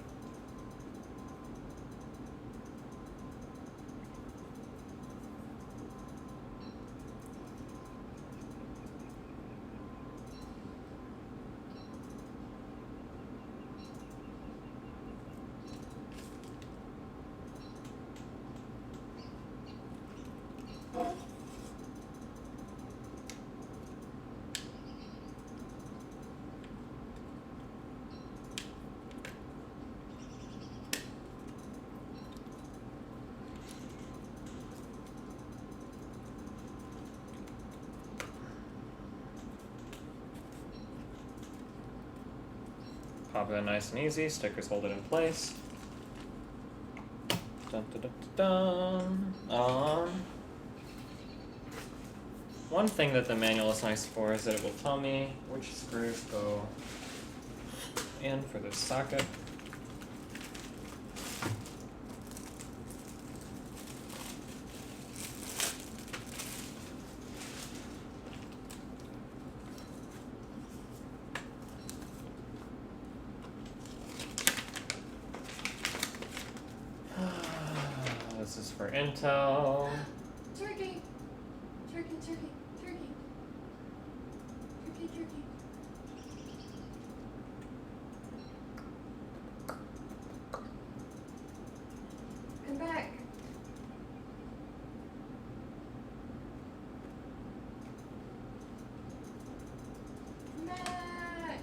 Pop it in nice and easy, stickers hold it in place. Dun, dun, dun, dun. One thing that the manual is nice for is that it will tell me which screws go in for this socket. This is for Intel. Turkey. Turkey, turkey, turkey. Turkey, turkey. Come back. Come back.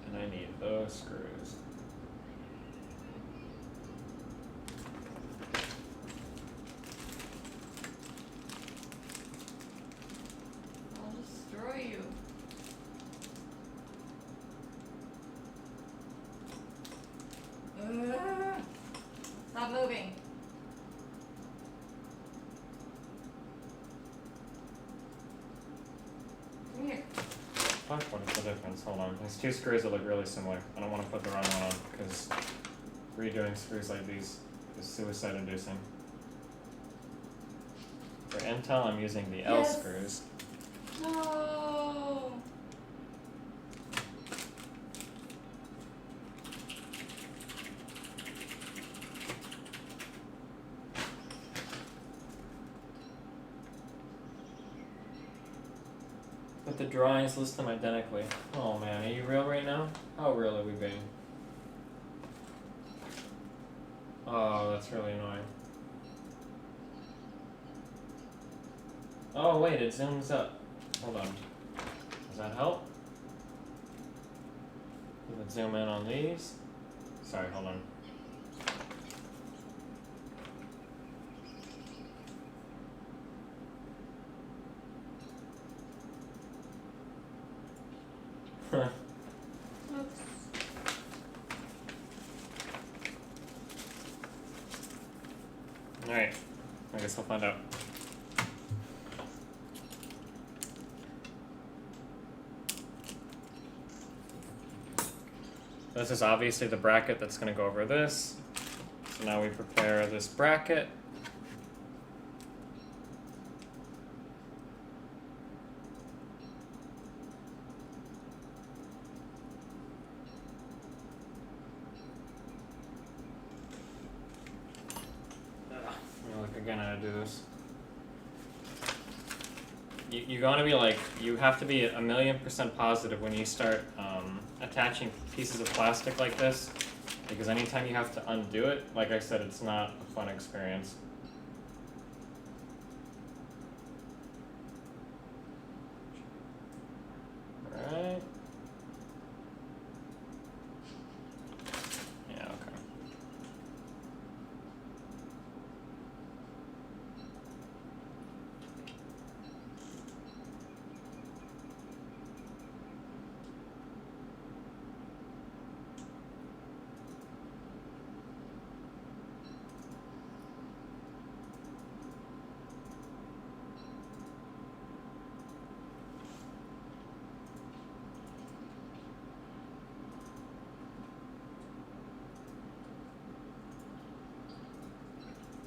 And I need those screws. I'll destroy you. Stop moving. Come here. Fuck, what is the difference? Hold on. There's two screws that look really similar. I don't want to put the wrong one on because redoing screws like these is suicide inducing. For Intel, I'm using the L Yes. screws. No. But the drawings list them identically. Oh man, are you real right now? How real are we being? Oh, that's really annoying. Oh wait, it zooms up. Hold on. Does that help? Does it zoom in on these? Sorry, hold on. Oops. Alright, I guess I'll find out. This is obviously the bracket that's going to go over this. So now we prepare this bracket. do this. You want to be like, you have to be 1,000,000% positive when you start attaching pieces of plastic like this, because anytime you have to undo it, like I said, it's not a fun experience. Right. Yeah, okay.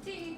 Tea.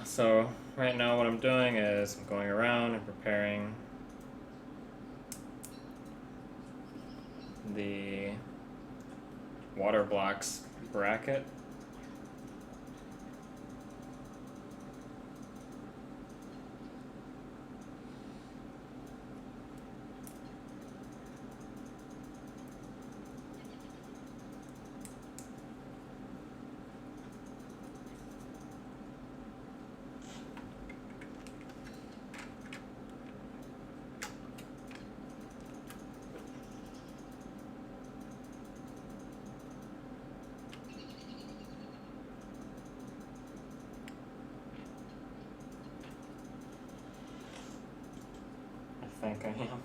So right now what I'm doing is I'm going around and preparing the water blocks bracket. I think I am.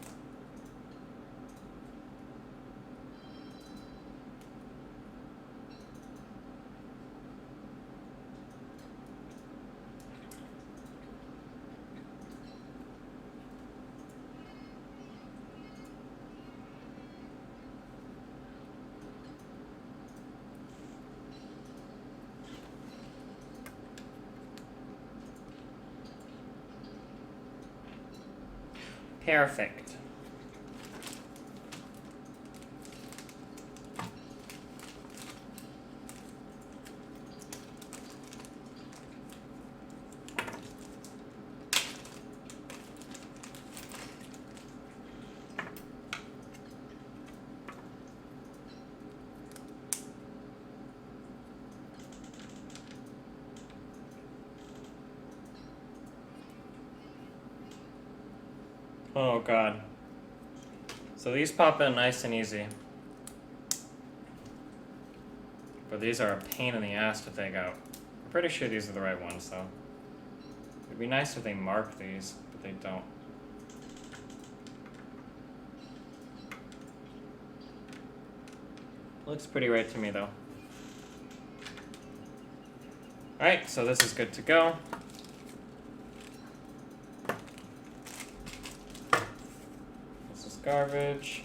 Perfect. Oh god. So these pop in nice and easy. But these are a pain in the ass to take out. I'm pretty sure these are the right ones though. It'd be nice if they marked these, but they don't. Looks pretty right to me though. Alright, so this is good to go. This is garbage.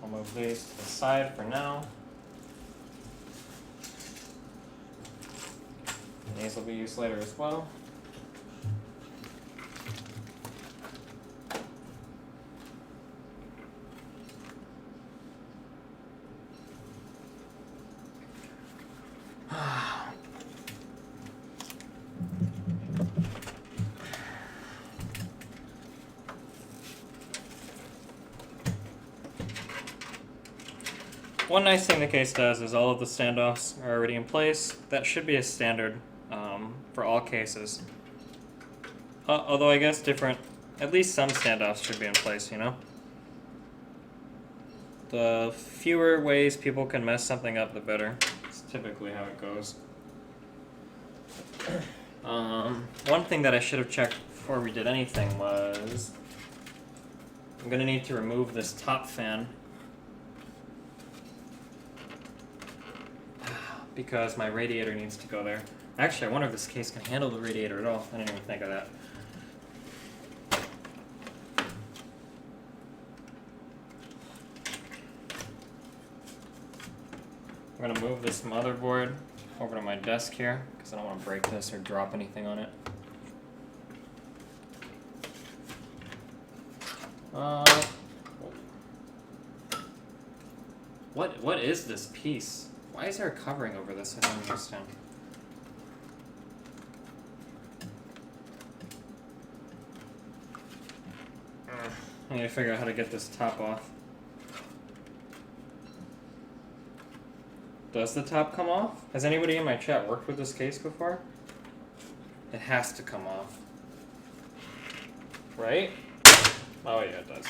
I'll move these to the side for now. And these will be used later as well. One nice thing the case does is all of the standoffs are already in place. That should be a standard for all cases. Although I guess at least some standoffs should be in place, you know? The fewer ways people can mess something up, the better. It's typically how it goes. One thing that I should have checked before we did anything was I'm going to need to remove this top fan because my radiator needs to go there. Actually, I wonder if this case can handle the radiator at all. I didn't even think of that. I'm going to move this motherboard over to my desk here because I don't want to break this or drop anything on it. What is this piece? Why is there a covering over this? I don't understand. I need to figure out how to get this top off. Does the top come off? Has anybody in my chat worked with this case before? It has to come off. Right? Oh yeah, it does.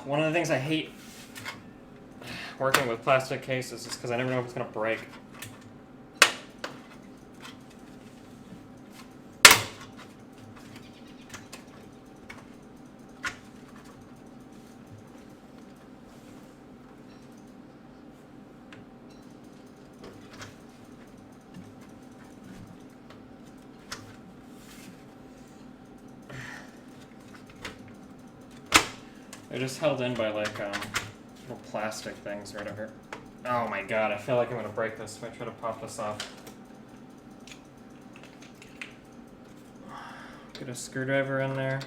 One of the things I hate working with plastic cases is because I never know if it's going to break. They're just held in by like little plastic things or whatever. Oh my god, I feel like I'm gonna break this if I try to pop this off. Get a screwdriver in there.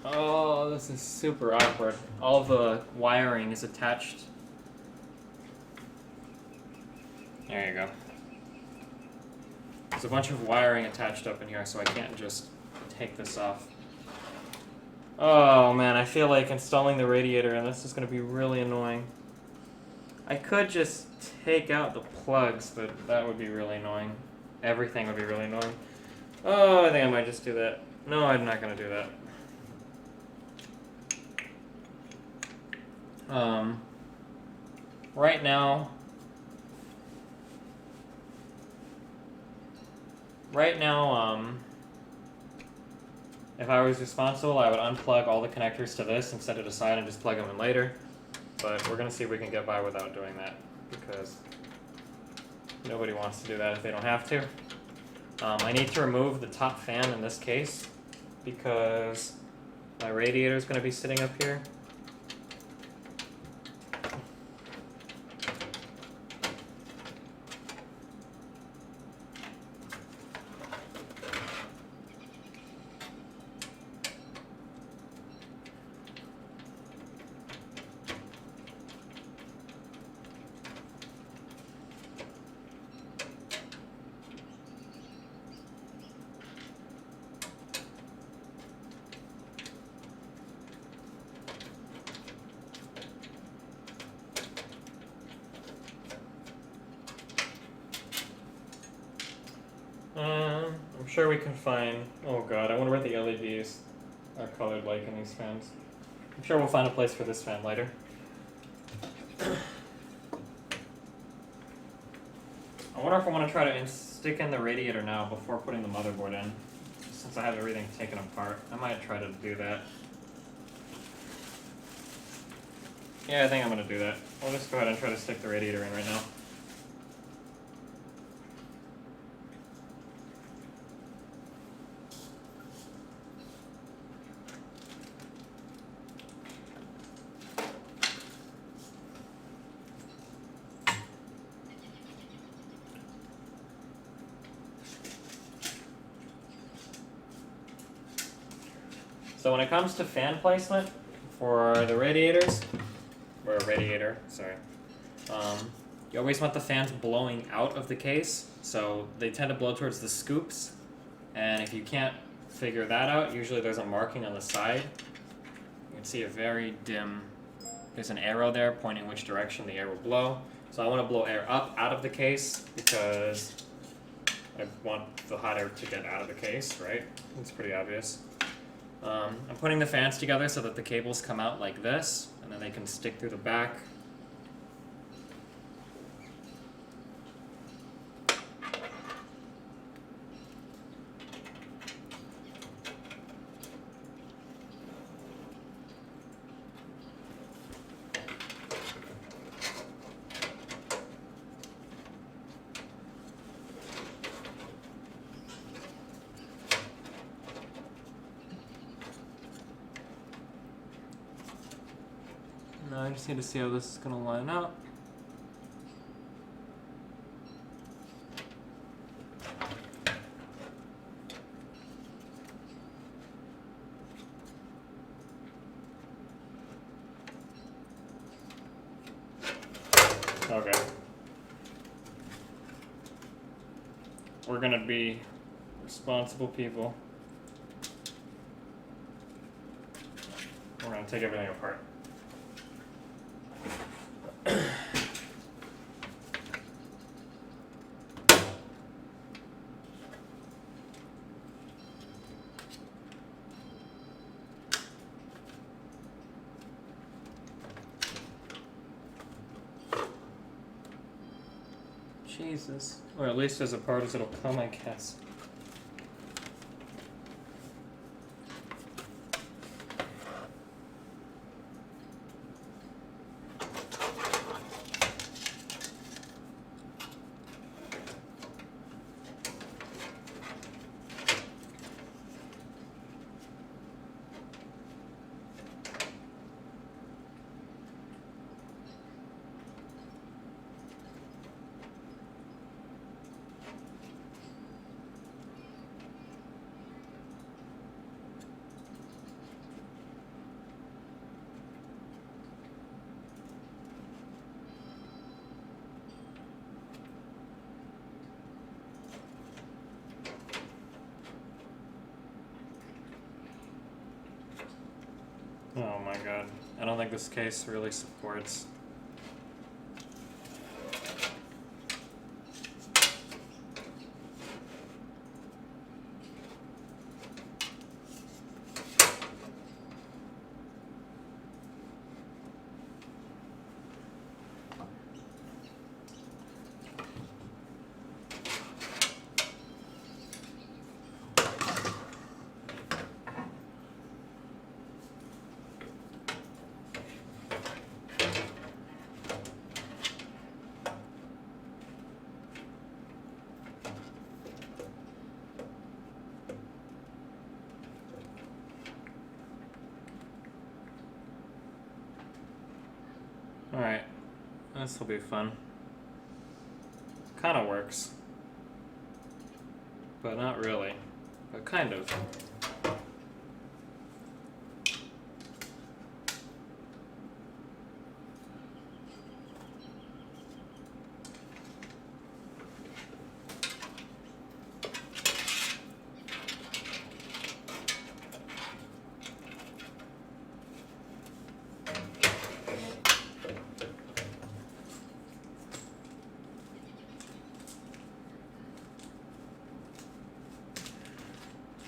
Oh, this is super awkward. All the wiring is attached. There you go. There's a bunch of wiring attached up in here, so I can't just take this off. Oh man, I feel like installing the radiator, and this is going to be really annoying. I could just take out the plugs, but that would be really annoying. Everything would be really annoying. Oh, I think I might just do that. No, I'm not going to do that. Right now, if I was responsible, I would unplug all the connectors to this and set it aside and just plug them in later. But we're going to see if we can get by without doing that, because nobody wants to do that if they don't have to. I need to remove the top fan in this case, because my radiator is going to be sitting up here. I'm sure we can find... Oh god, I wonder what the LEDs are colored like in these fans. I'm sure we'll find a place for this fan later. I wonder if I want to try to stick in the radiator now before putting the motherboard in. Since I have everything taken apart, I might try to do that. Yeah, I think I'm going to do that. I'll just go ahead and try to stick the radiator in right now. So when it comes to fan placement for the radiators, or radiator, sorry, you always want the fans blowing out of the case. So they tend to blow towards the scoops. And if you can't figure that out, usually there's a marking on the side. You can see a very dim, there's an arrow there pointing which direction the air will blow. So I want to blow air up out of the case because I want the hot air to get out of the case, right? It's pretty obvious. I'm putting the fans together so that the cables come out like this, and then they can stick through the back. Now I just need to see how this is going to line up. Okay. We're going to be responsible people. We're going to take everything apart. Jesus. Or at least as apart as it'll come, I guess. Oh my god. I don't think this case really supports. Alright, this will be fun. Kinda works. But not really. But kind of.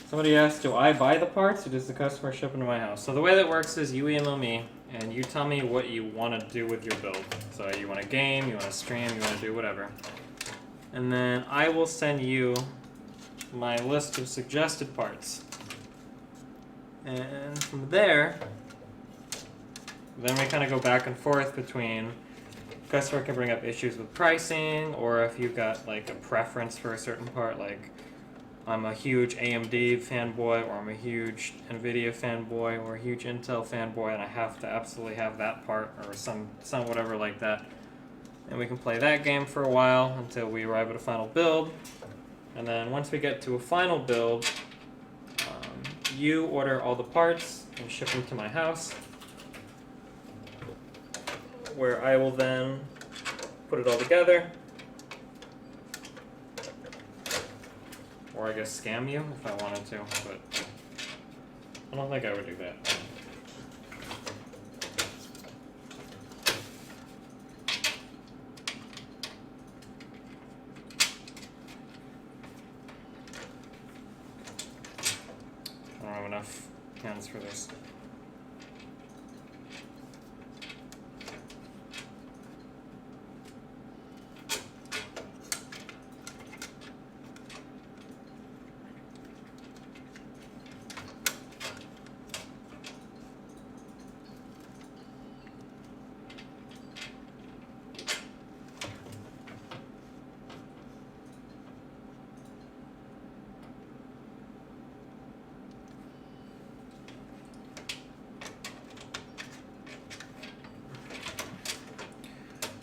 Somebody asked, do I buy the parts or does the customer ship them to my house? So the way that works is you email me and you tell me what you want to do with your build. So you want to game, you want to stream, you want to do whatever. And then I will send you my list of suggested parts. And from there, then we kind of go back and forth between customer can bring up issues with pricing, or if you've got like a preference for a certain part, like I'm a huge AMD fanboy, or I'm a huge NVIDIA fanboy, or a huge Intel fanboy, and I have to absolutely have that part, or some whatever like that. And we can play that game for a while until we arrive at a final build. And then once we get to a final build, you order all the parts and ship them to my house, where I will then put it all together. Or I guess scam you if I wanted to, but I don't think I would do that. I don't have enough hands for this.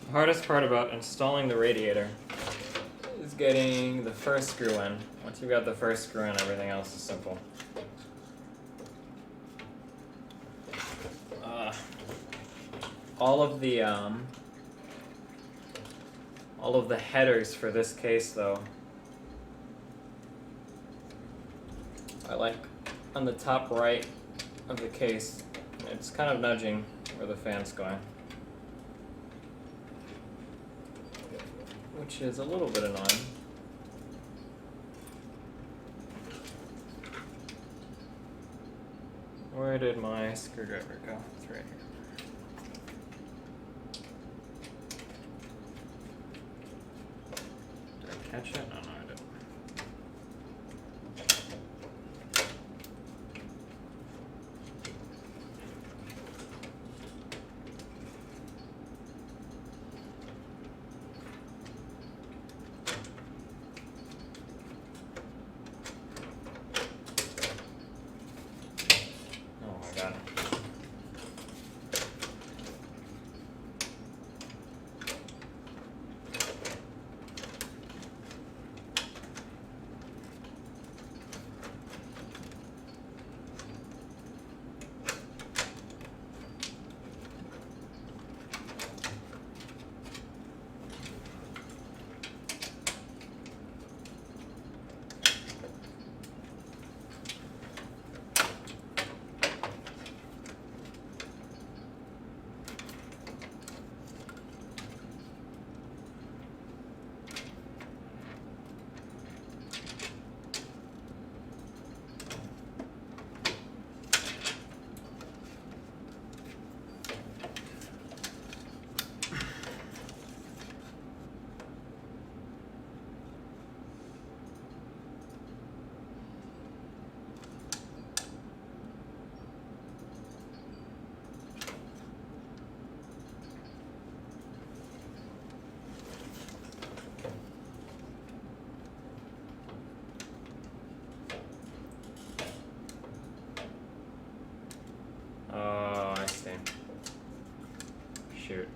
The hardest part about installing the radiator is getting the first screw in. Once you've got the first screw in, everything else is simple. All of the headers for this case, though, are like on the top right of the case. It's kind of nudging where the fan's going, which is a little bit annoying. Where did my screwdriver go? It's right here. Did I catch it? Oh, no, I didn't. Oh my god. Oh, I see. Shoot.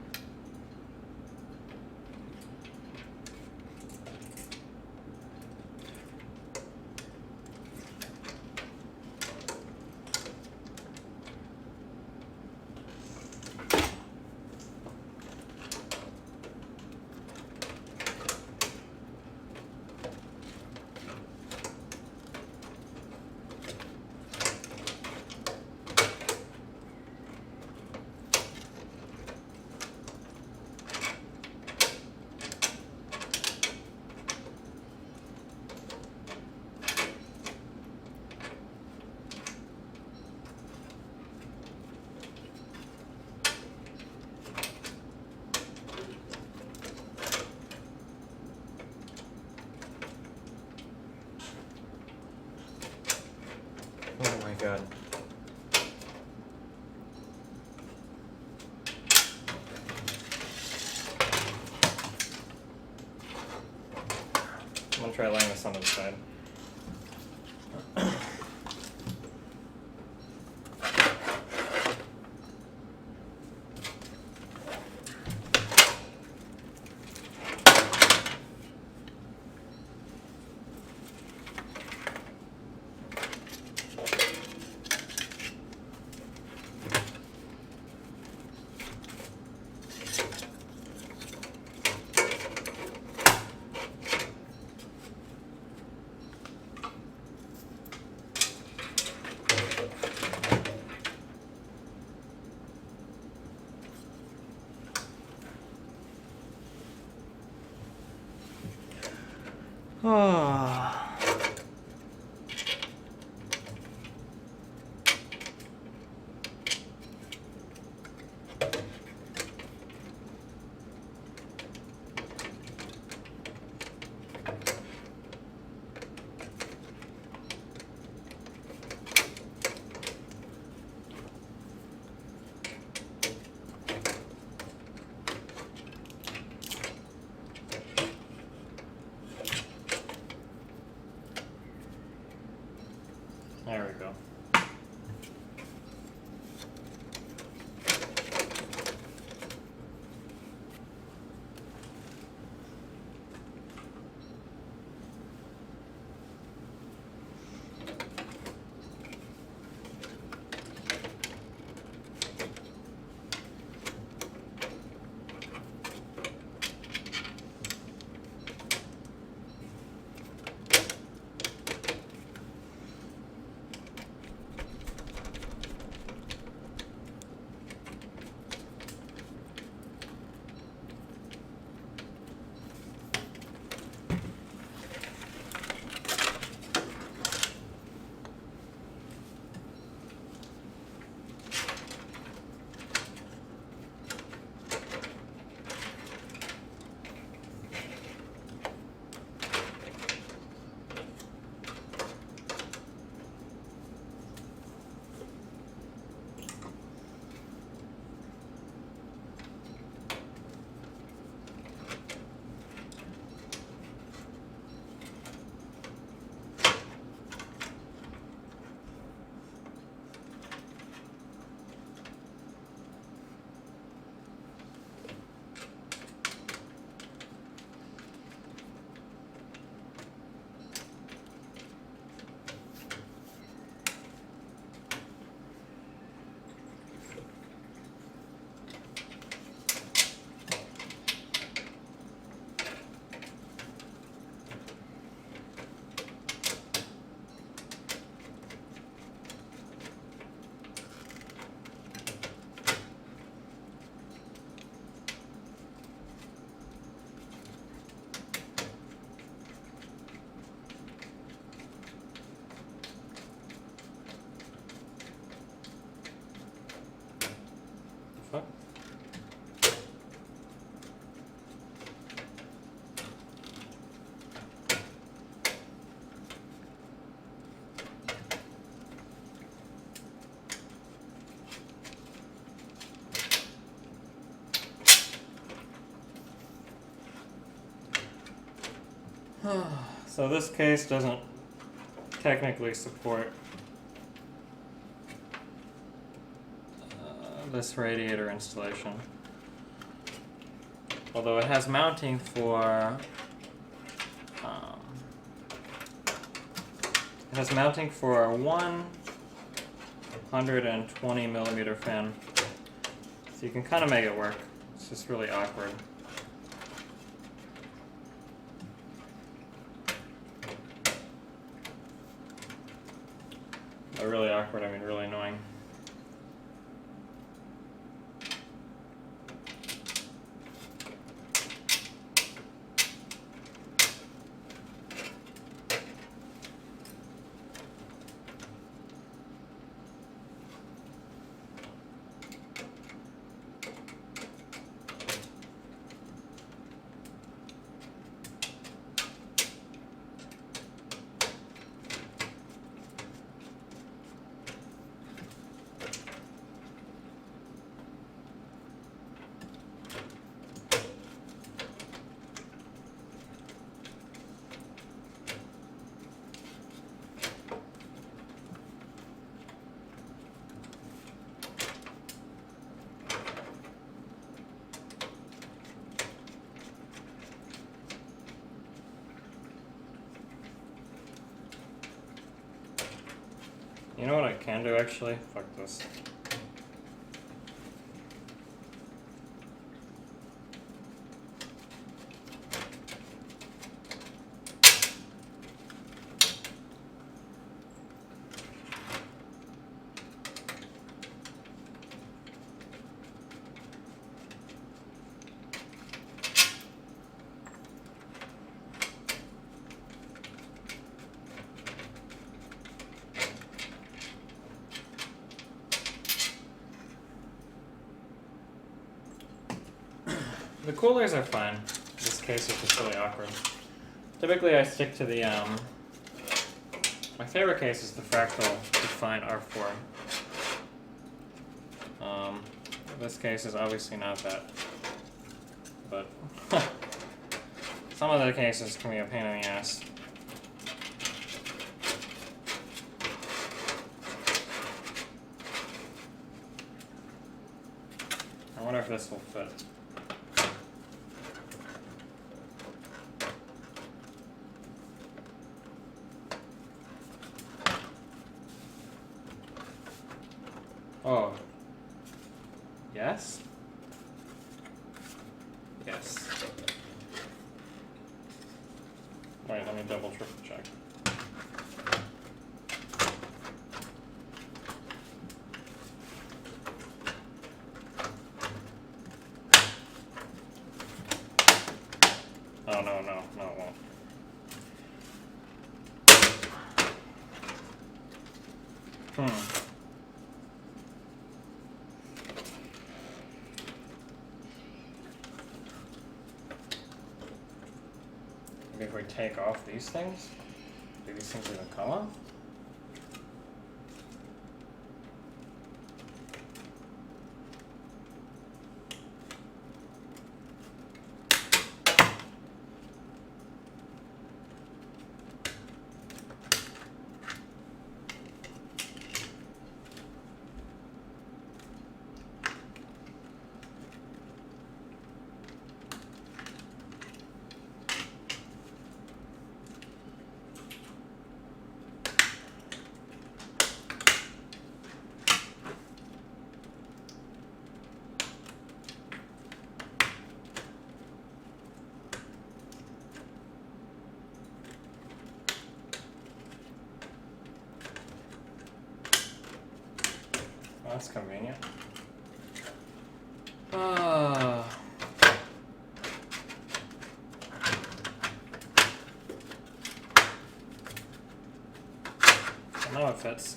Oh my god. I'm gonna try laying this on the side. Oh. There we go. Fuck. So this case doesn't technically support this radiator installation, although it has mounting for a 120 millimeter fan, so you can kind of make it work. It's just really awkward. By really awkward, I mean really annoying. You know what I can do actually? Fuck this. The coolers are fine. This case is just really awkward. Typically I stick to the, my favorite case is the Fractal Define R4. This case is obviously not that, but some of the cases can be a pain in the ass. I wonder if this will fit. Oh. Yes? Yes. Wait, let me double triple check. Oh, no, it won't. Maybe if we take off these things, do these things even come off? That's convenient. So now it fits.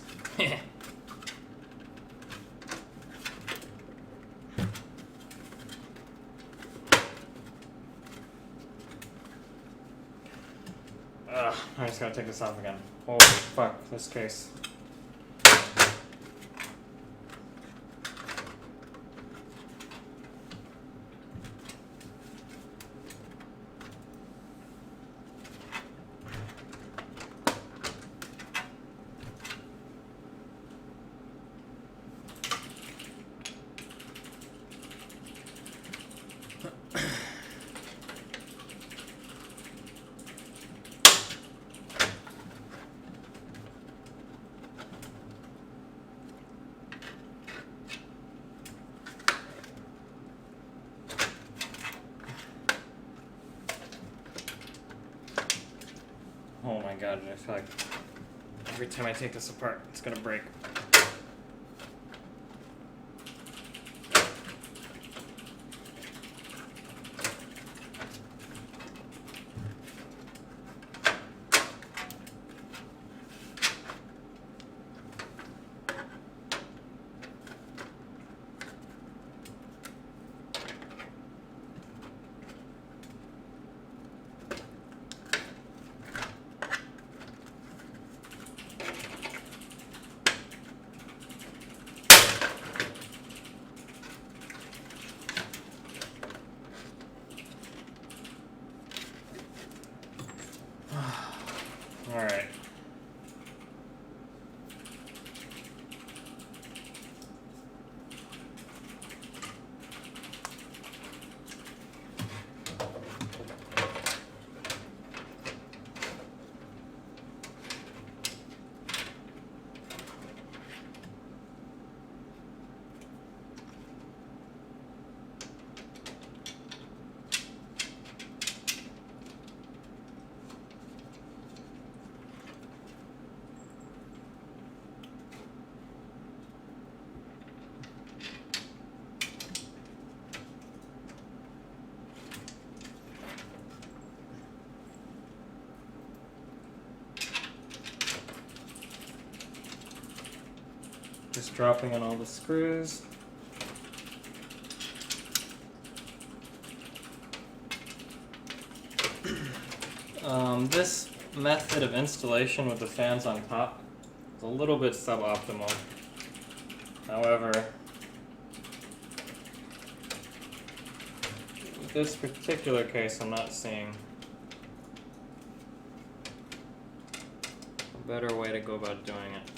I just gotta take this off again. Holy fuck, this case. Oh my god, I feel like every time I take this apart, it's gonna break. Alright. Just dropping on all the screws. This method of installation with the fans on top is a little bit suboptimal. However, in this particular case, I'm not seeing a better way to go about doing it.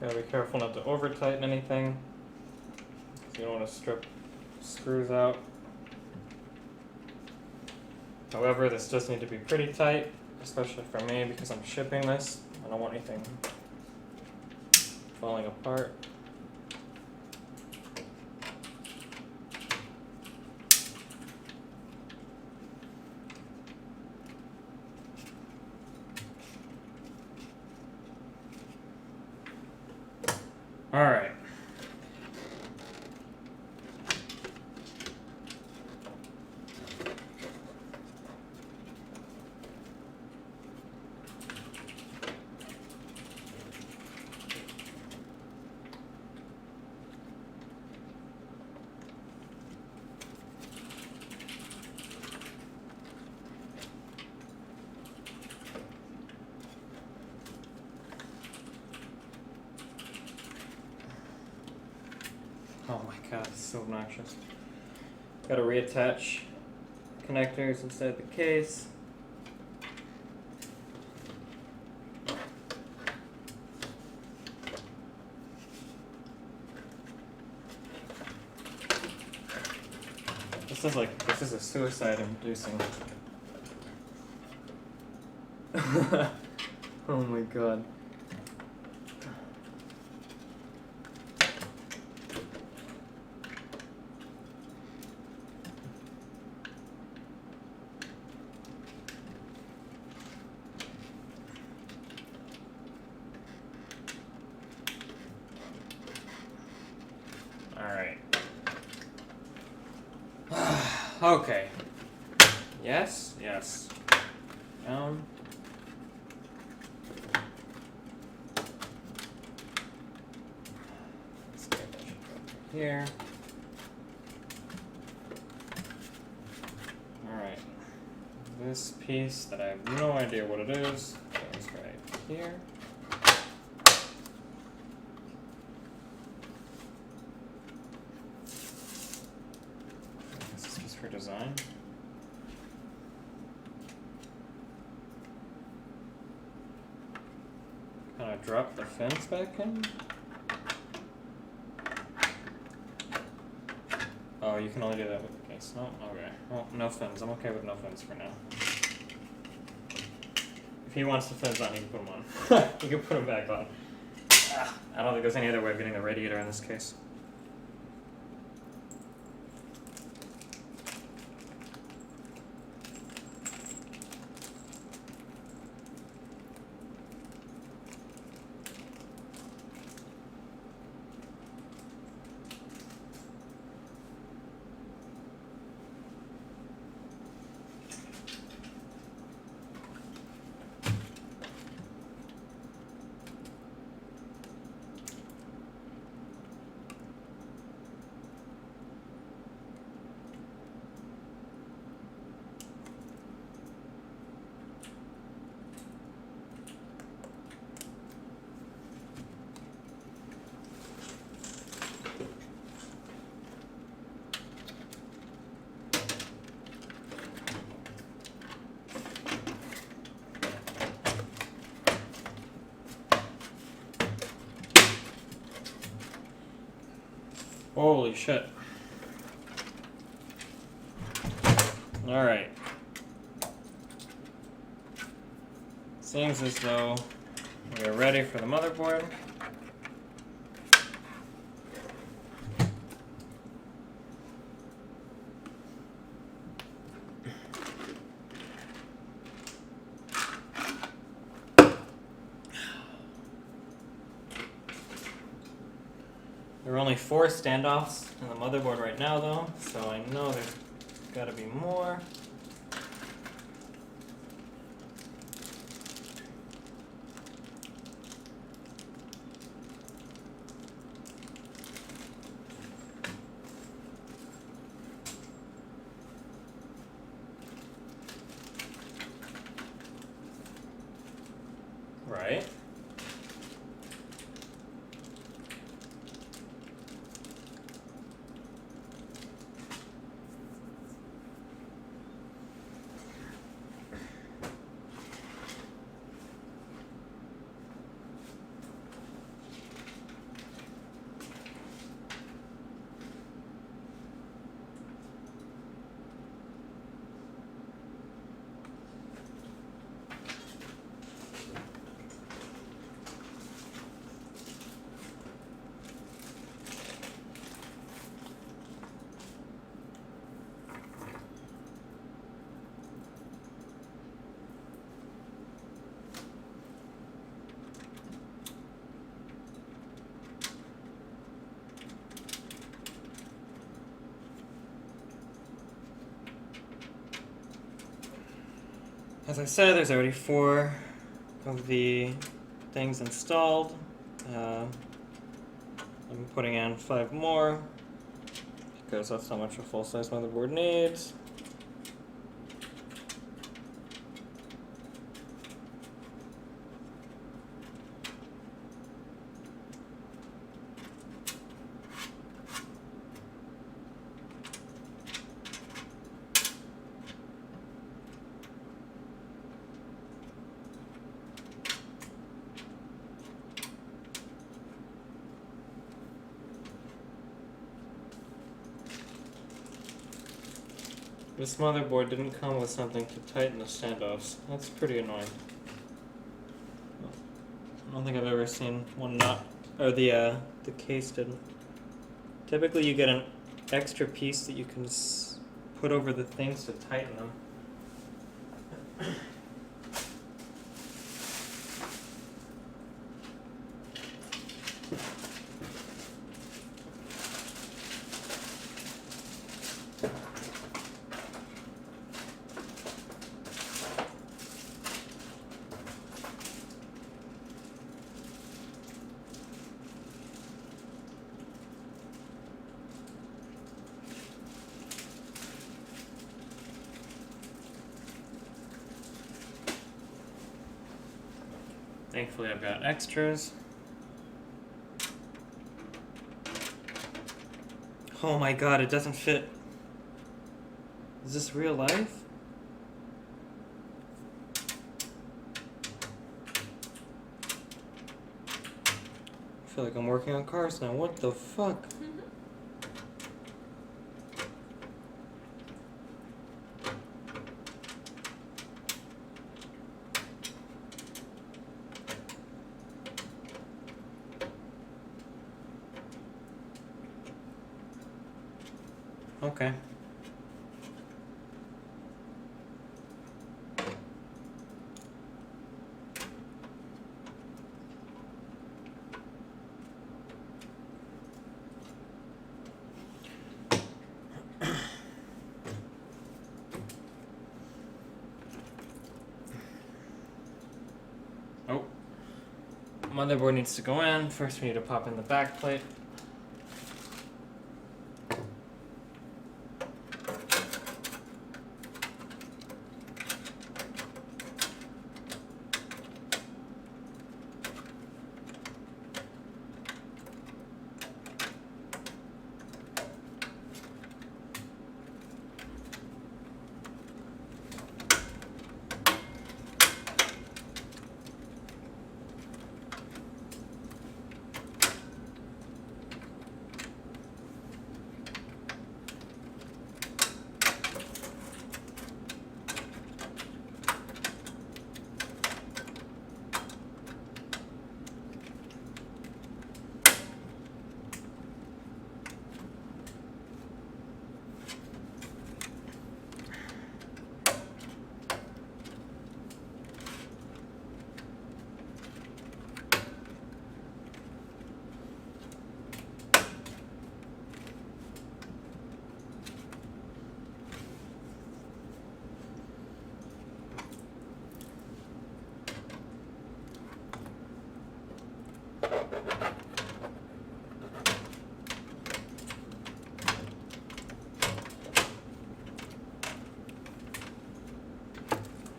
Gotta be careful not to over tighten anything. You don't want to strip screws out. However, this does need to be pretty tight, especially for me because I'm shipping this. I don't want anything falling apart. All right. Oh my god, it's so obnoxious. Gotta reattach connectors inside the case. This is a suicide inducing. Oh my god. Alright. Okay. Yes, yes. Down. Let's get that here. Alright. This piece that I have no idea what it is goes right here. For design. Kind of drop the fence back in. Oh, you can only do that with the case. No? Okay. Well, no fins. I'm okay with no fins for now. If he wants the fins on, he can put them on. He can put them back on. I don't think there's any other way of getting the radiator in this case. Holy shit. Alright. Seems as though we are ready for the motherboard. There are only 4 standoffs in the motherboard right now though, so I know there's gotta be more. Right. As I said, there's already 4 of the things installed. I'm putting in 5 more because that's how much a full-size motherboard needs. This motherboard didn't come with something to tighten the standoffs. That's pretty annoying. I don't think I've ever seen one not, or the case didn't. Typically you get an extra piece that you can put over the things to tighten them. Thankfully I've got extras. Oh my god, it doesn't fit. Is this real life? I feel like I'm working on cars now. What the fuck? Okay. Oh. Motherboard needs to go in. First we need to pop in the back plate.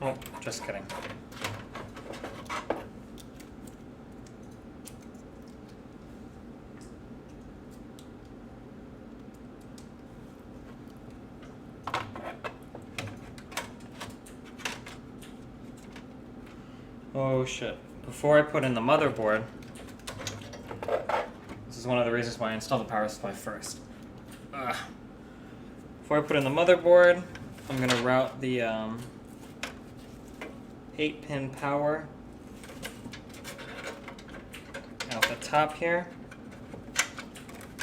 Oh, just kidding. Oh shit. Before I put in the motherboard, this is one of the reasons why I installed the power supply first. Ugh. Before I put in the motherboard, I'm going to route the 8-pin power out the top here,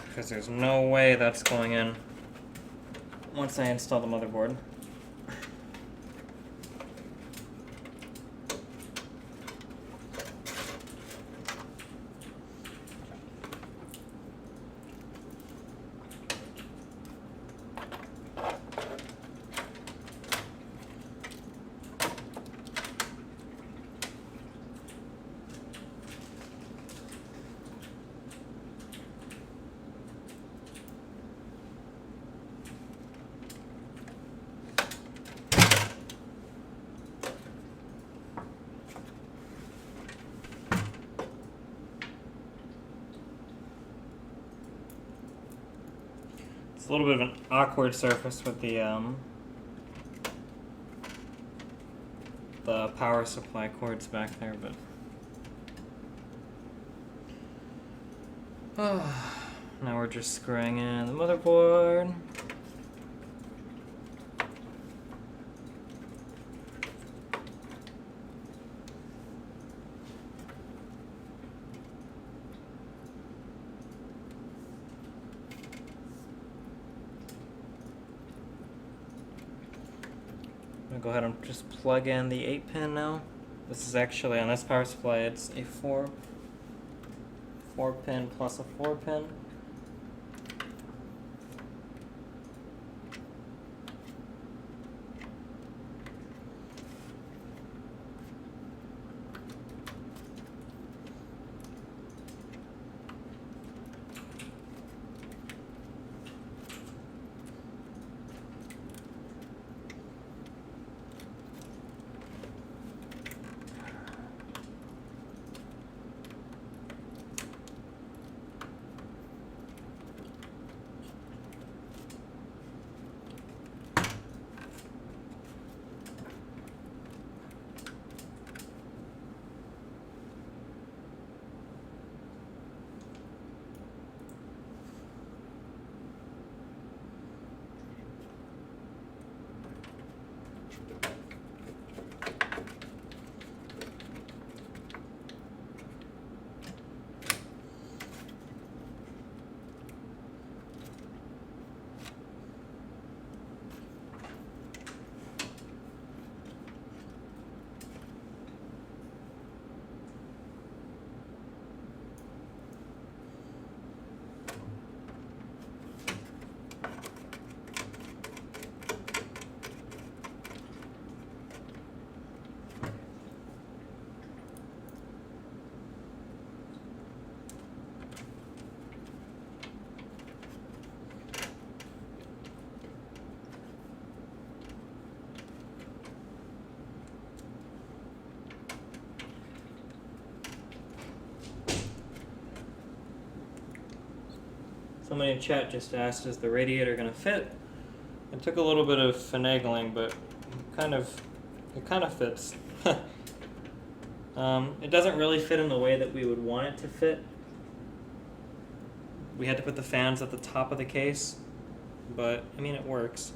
because there's no way that's going in once I install the motherboard. It's a little bit of an awkward surface with the power supply cords back there, but now we're just screwing in the motherboard. I'm gonna go ahead and just plug in the 8-pin now. This is actually, on this power supply, it's a 4-pin plus a 4-pin. Somebody in chat just asked, is the radiator going to fit? It took a little bit of finagling, but it kind of fits. It doesn't really fit in the way that we would want it to fit. We had to put the fans at the top of the case, but I mean, it works.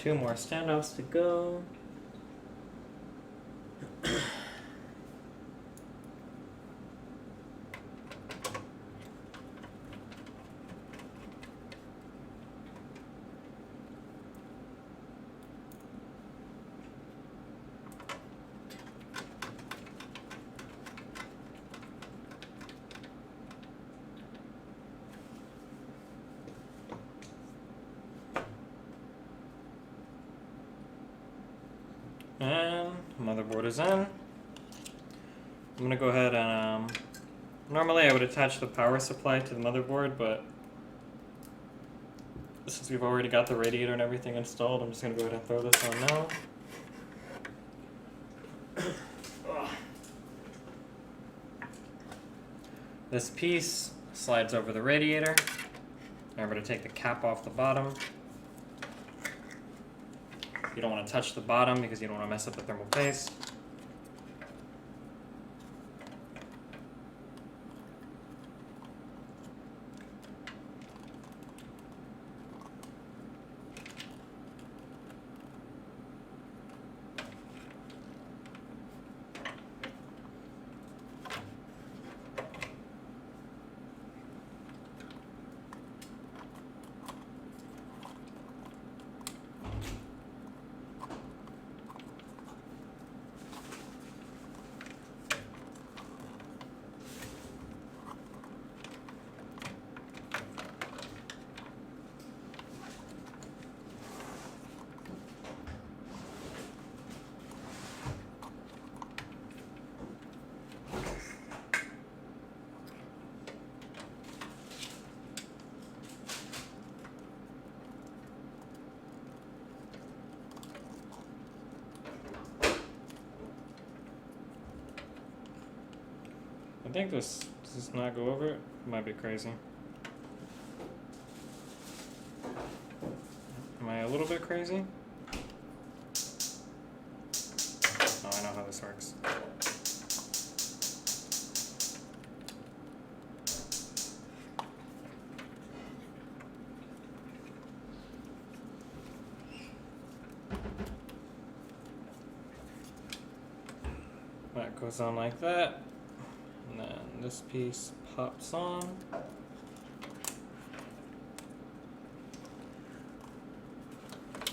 2 more standoffs to go. And motherboard is in. I'm gonna go ahead and normally I would attach the power supply to the motherboard, but since we've already got the radiator and everything installed, I'm just gonna go ahead and throw this on now. This piece slides over the radiator. Remember to take the cap off the bottom. You don't want to touch the bottom because you don't want to mess up the thermal paste. I think this does not go over it. Might be crazy. Am I a little bit crazy? Oh, I know how this works. That goes on like that. And then this piece pops on.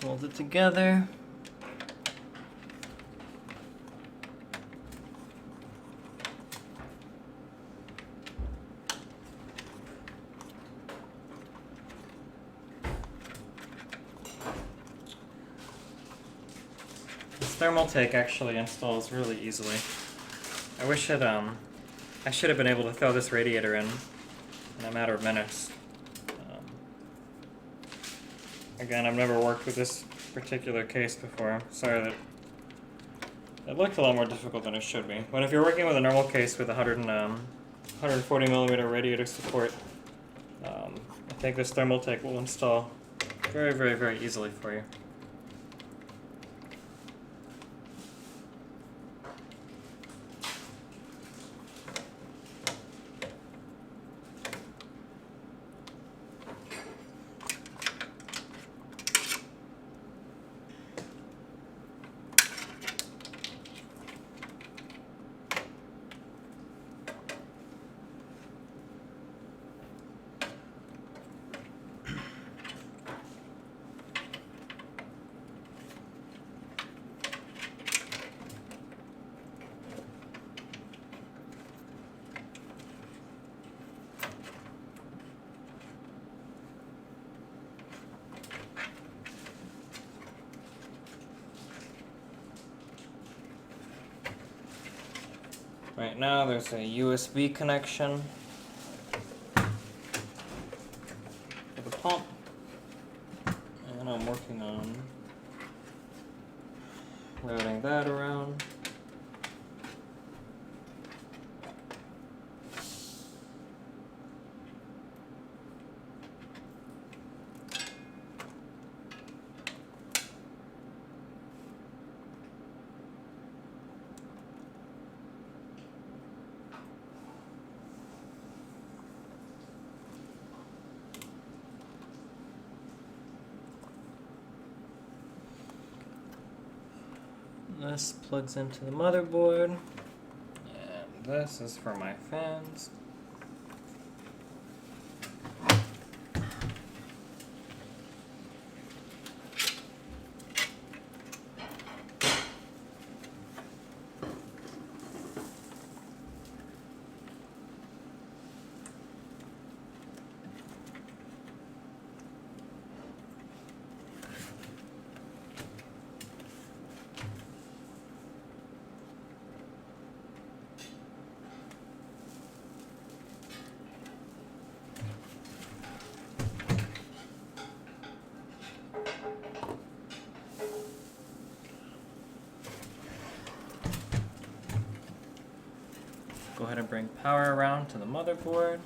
Hold it together. This thermal take actually installs really easily. I wish I should have been able to throw this radiator in a matter of minutes. Again, I've never worked with this particular case before. Sorry that it looked a lot more difficult than it should be. But if you're working with a normal case with 140 millimeter radiator support, I think this thermal take will install very, very, very easily for you. Right now there's a USB connection for the pump, and I'm working on routing that around. This plugs into the motherboard. And this is for my fans. Go ahead and bring power around to the motherboard.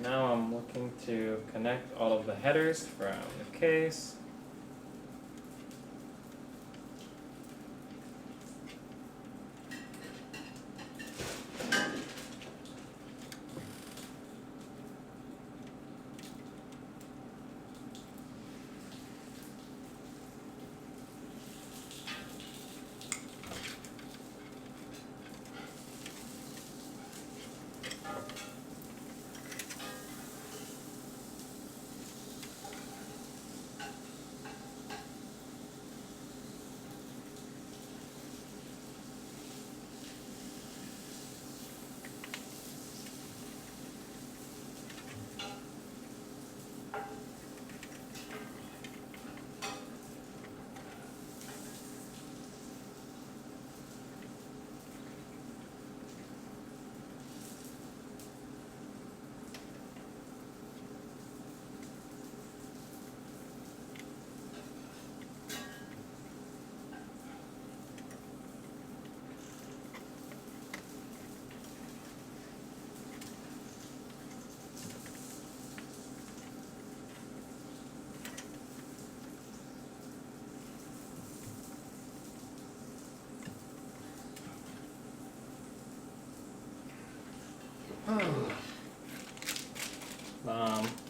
Now I'm looking to connect all of the headers from the case.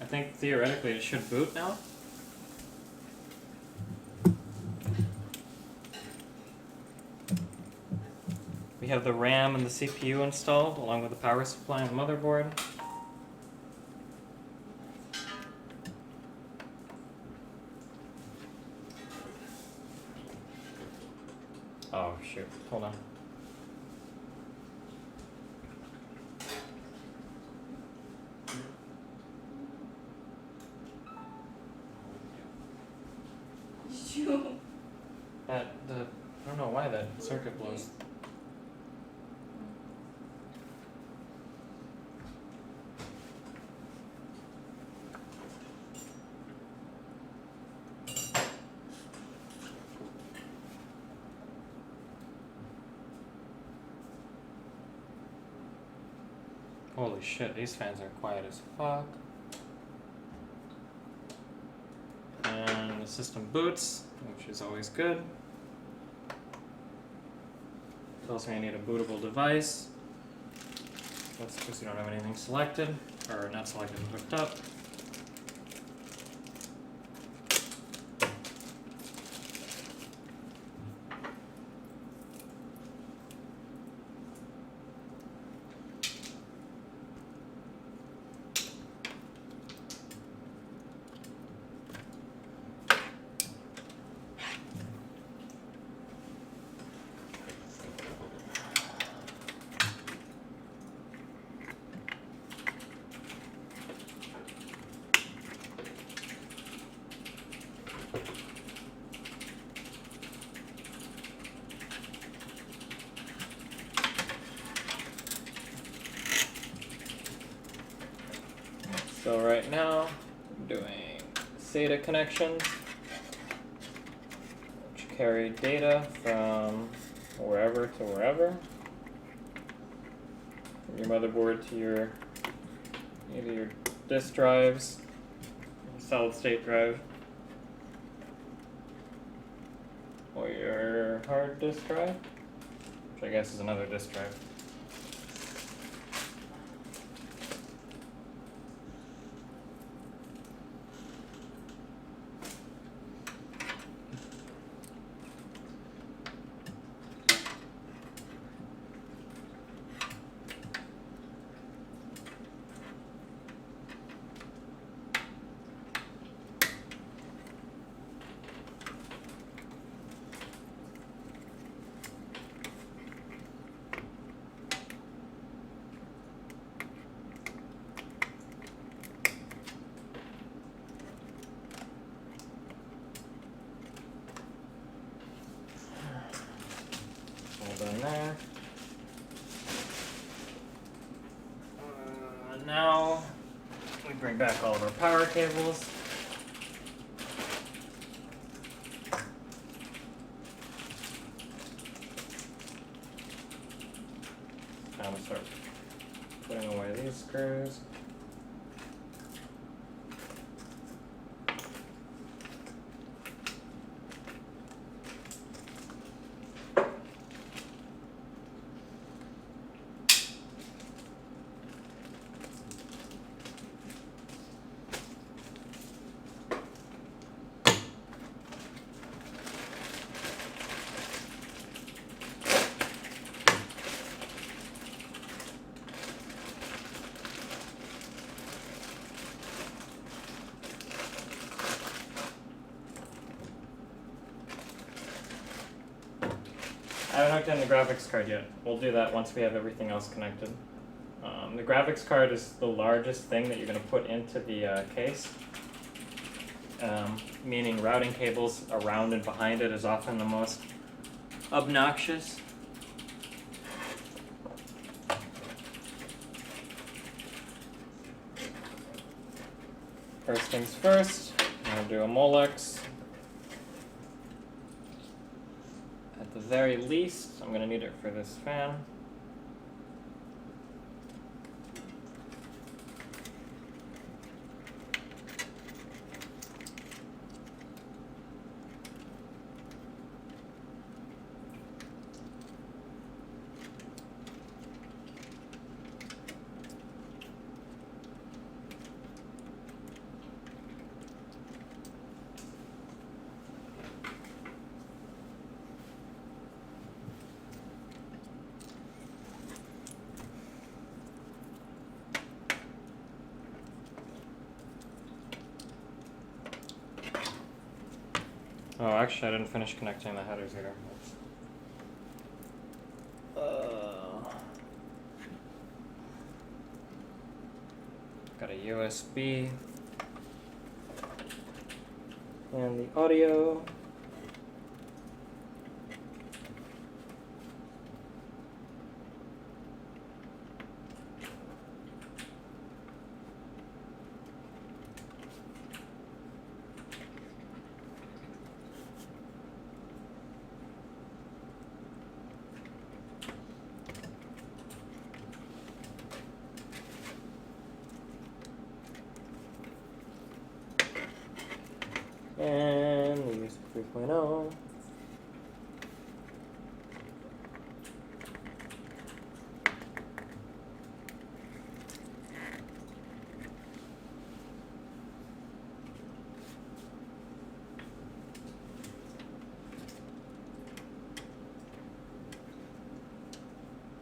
I think theoretically it should boot now. We have the RAM and the CPU installed along with the power supply and motherboard. Oh shoot, hold on. I don't know why that circuit blows. Holy shit, these fans are quiet as fuck. And the system boots, which is always good. Tells me I need a bootable device. That's because you don't have anything selected, or not selected and hooked up. So right now, I'm doing SATA connections, which carry data from wherever to wherever. From your motherboard to your either your disk drives, solid state drive, or your hard disk drive, which I guess is another disk drive. Done there. Now we bring back all of our power cables. Time to start putting away these screws. I haven't hooked in the graphics card yet. We'll do that once we have everything else connected. The graphics card is the largest thing that you're going to put into the case, meaning routing cables around and behind it is often the most obnoxious. First things first, I'm going to do a Molex. At the very least, I'm going to need it for this fan. Oh, actually, I didn't finish connecting the headers either. Got a USB and the audio. And we use 3.0.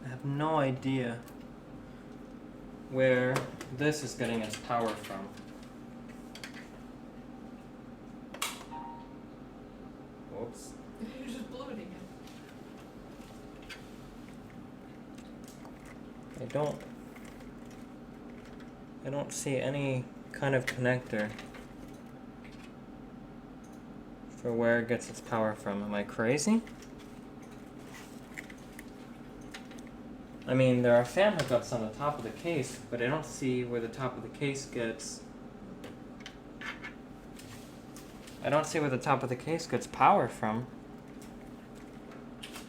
I have no idea where this is getting its power from. Whoops. You just blew it again. I don't see any kind of connector for where it gets its power from. Am I crazy? I mean, there are fan hookups on the top of the case, but I don't see where the top of the case gets... I don't see where the top of the case gets power from.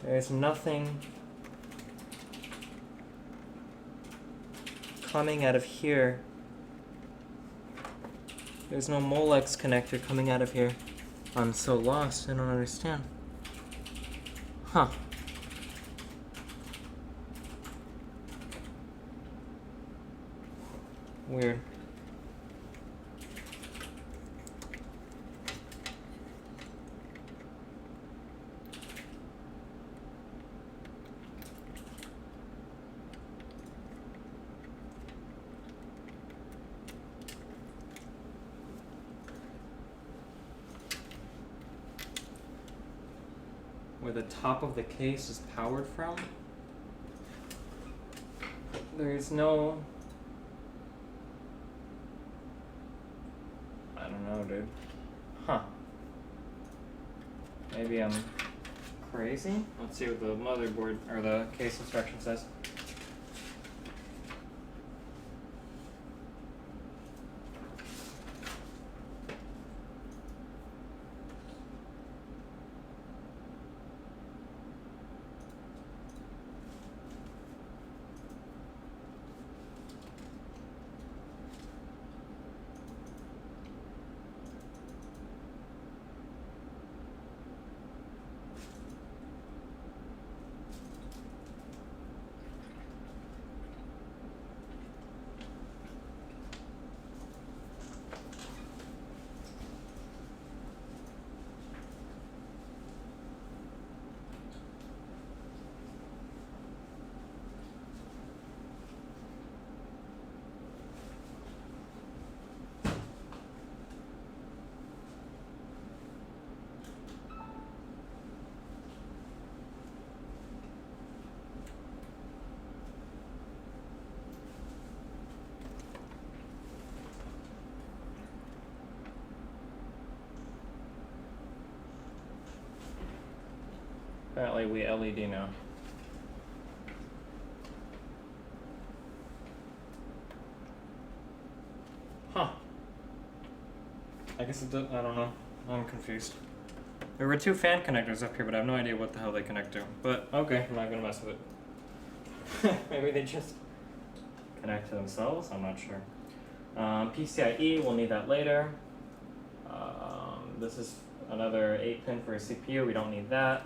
There's nothing coming out of here. There's no Molex connector coming out of here. I'm so lost, I don't understand. Huh. Weird. Where the top of the case is powered from, there's no... I don't know, dude. Huh. Maybe I'm crazy? Let's see what the motherboard or the case instruction says. Apparently we LED now. Huh. I guess it does, I don't know. I'm confused. There were two fan connectors up here, but I have no idea what the hell they connect to. But okay, I'm not gonna mess with it. Maybe they just connect to themselves, I'm not sure. PCIe, we'll need that later. This is another 8-pin for a CPU, we don't need that.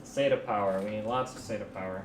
SATA power, we need lots of SATA power.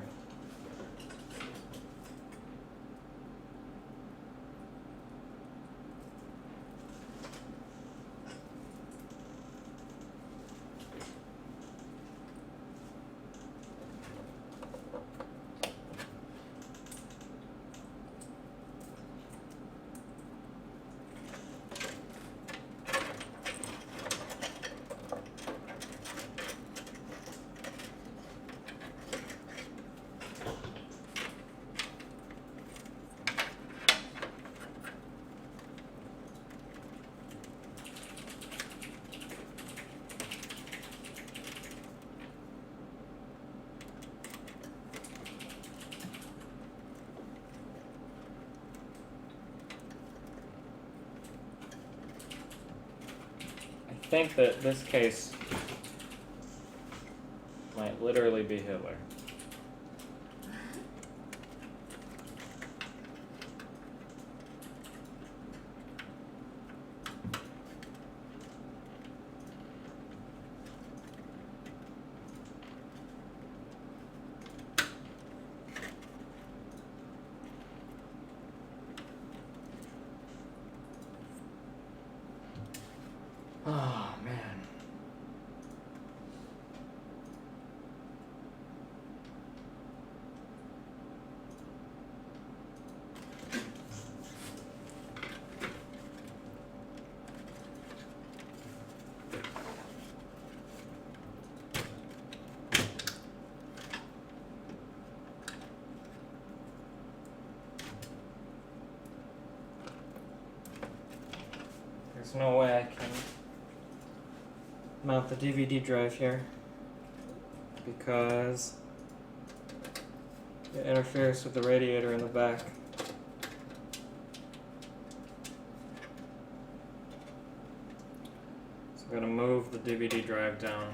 I think that this case might literally be Hitler. Oh, man. There's no way I can mount the DVD drive here because it interferes with the radiator in the back. So I'm going to move the DVD drive down.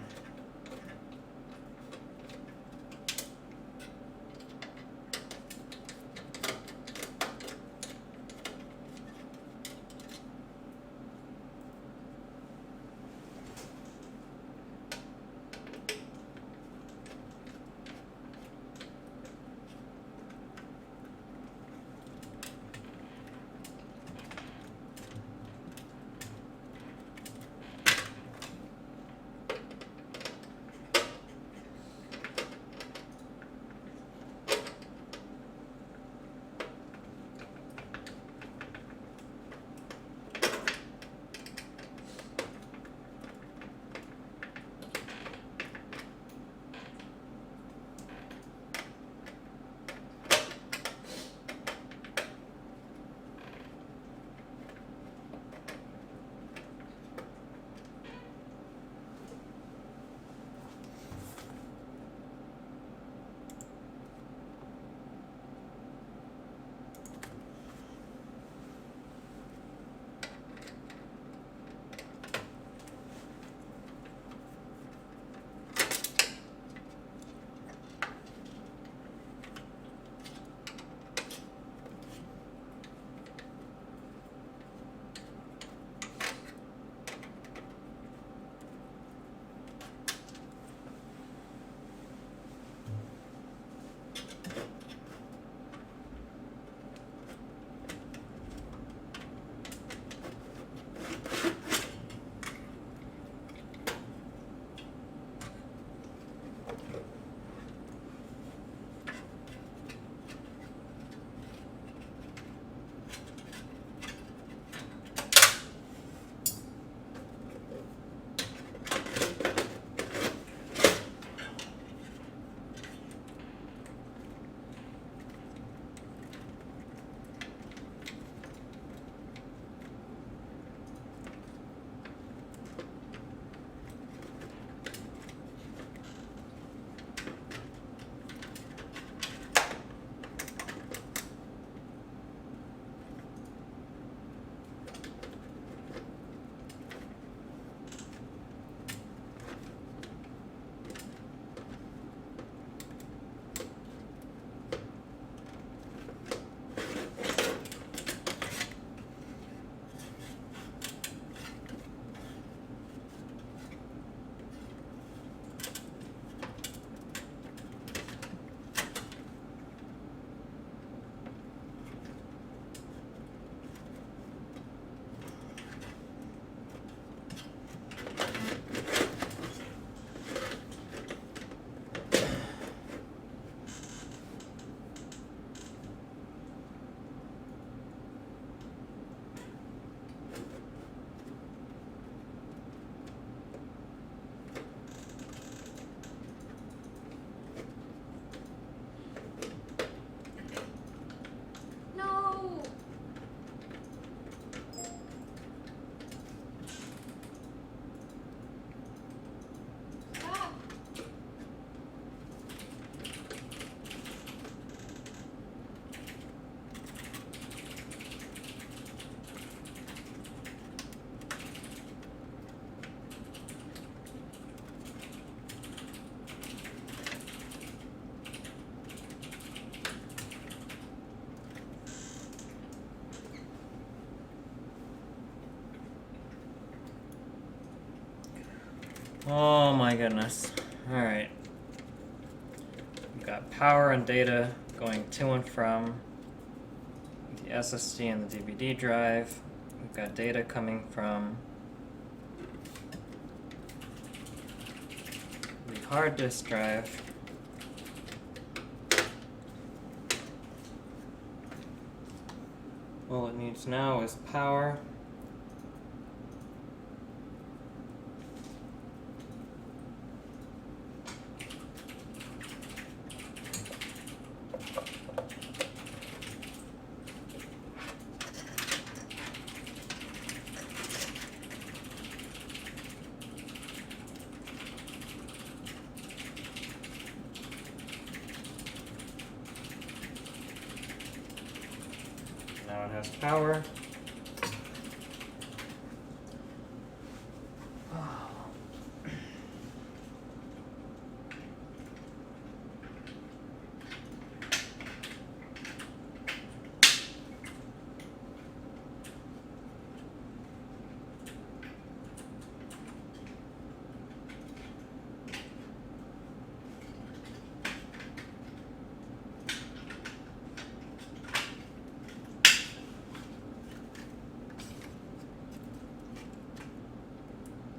Oh my goodness. Alright. We've got power and data going to and from the SSD and the DVD drive. We've got data coming from the hard disk drive. All it needs now is power. Now it has power.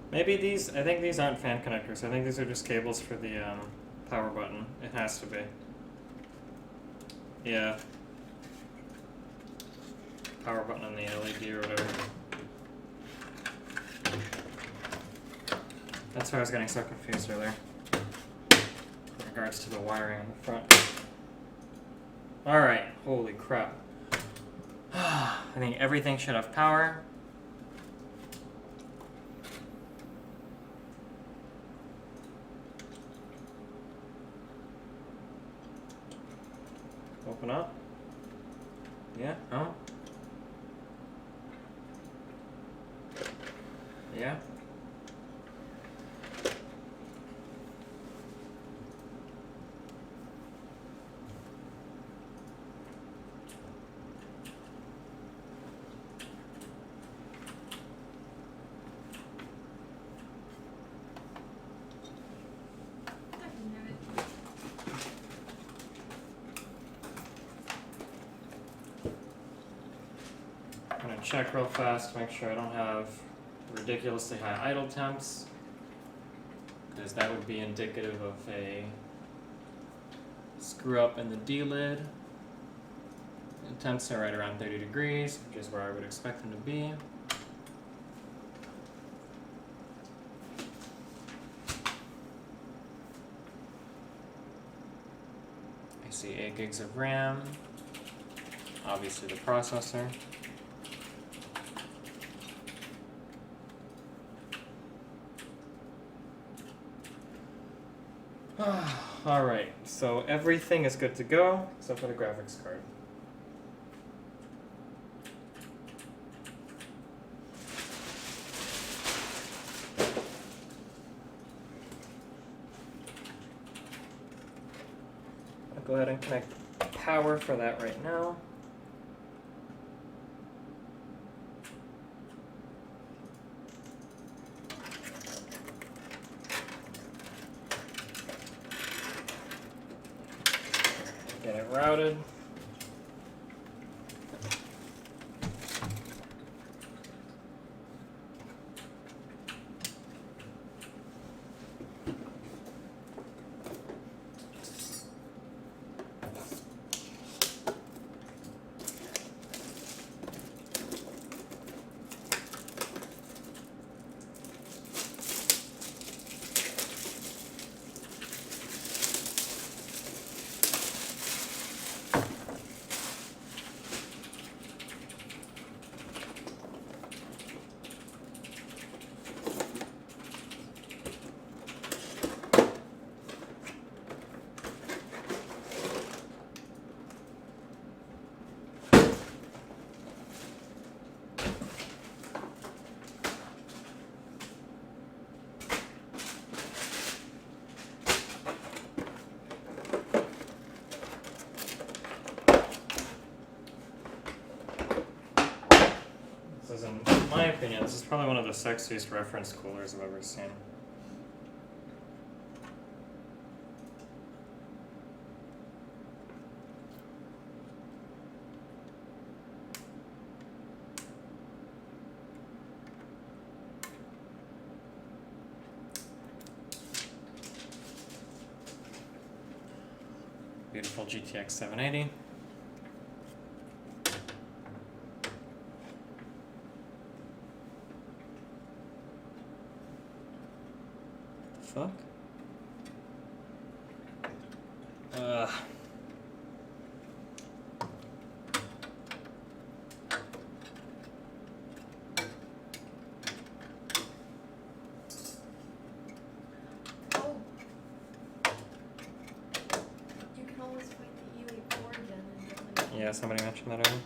Maybe these, I think these aren't fan connectors. I think these are just cables for the power button. It has to be. Yeah. Power button and the LED or whatever. That's why I was getting so confused earlier. In regards to the wiring on the front. Alright, holy crap. I think everything should have power. Open up. Yeah, no. Yeah. I'm gonna check real fast to make sure I don't have ridiculously high idle temps, because that would be indicative of a screw up in the D-lid. The temps are right around 30 degrees, which is where I would expect them to be. I see 8 gigs of RAM, obviously the processor. Alright, so everything is good to go except for the graphics card. I'll go ahead and connect power for that right now. Get it routed. This is, in my opinion, this is probably one of the sexiest reference coolers I've ever seen. powerful GTX 780. Fuck? Oh. You can always fight the Elite Four again and get like. Yeah, somebody mentioned that earlier.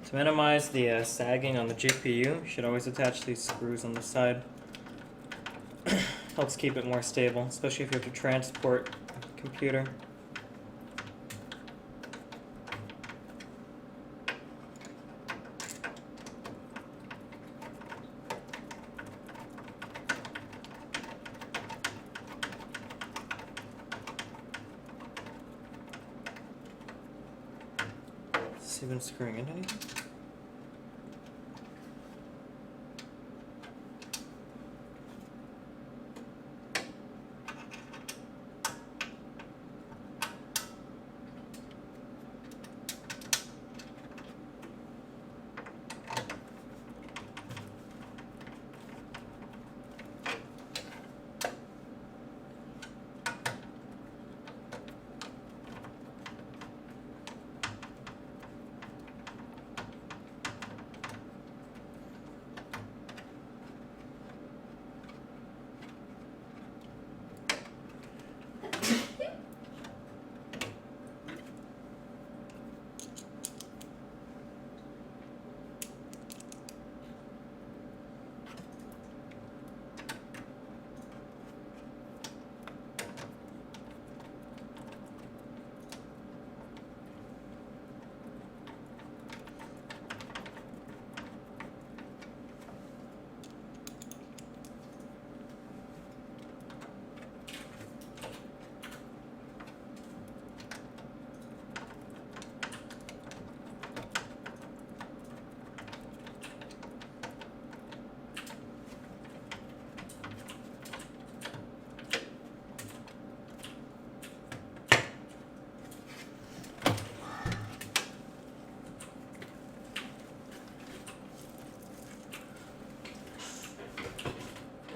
To minimize the sagging on the GPU, you should always attach these screws on the side. Helps keep it more stable, especially if you have to transport a computer. Is this even screwing in anything?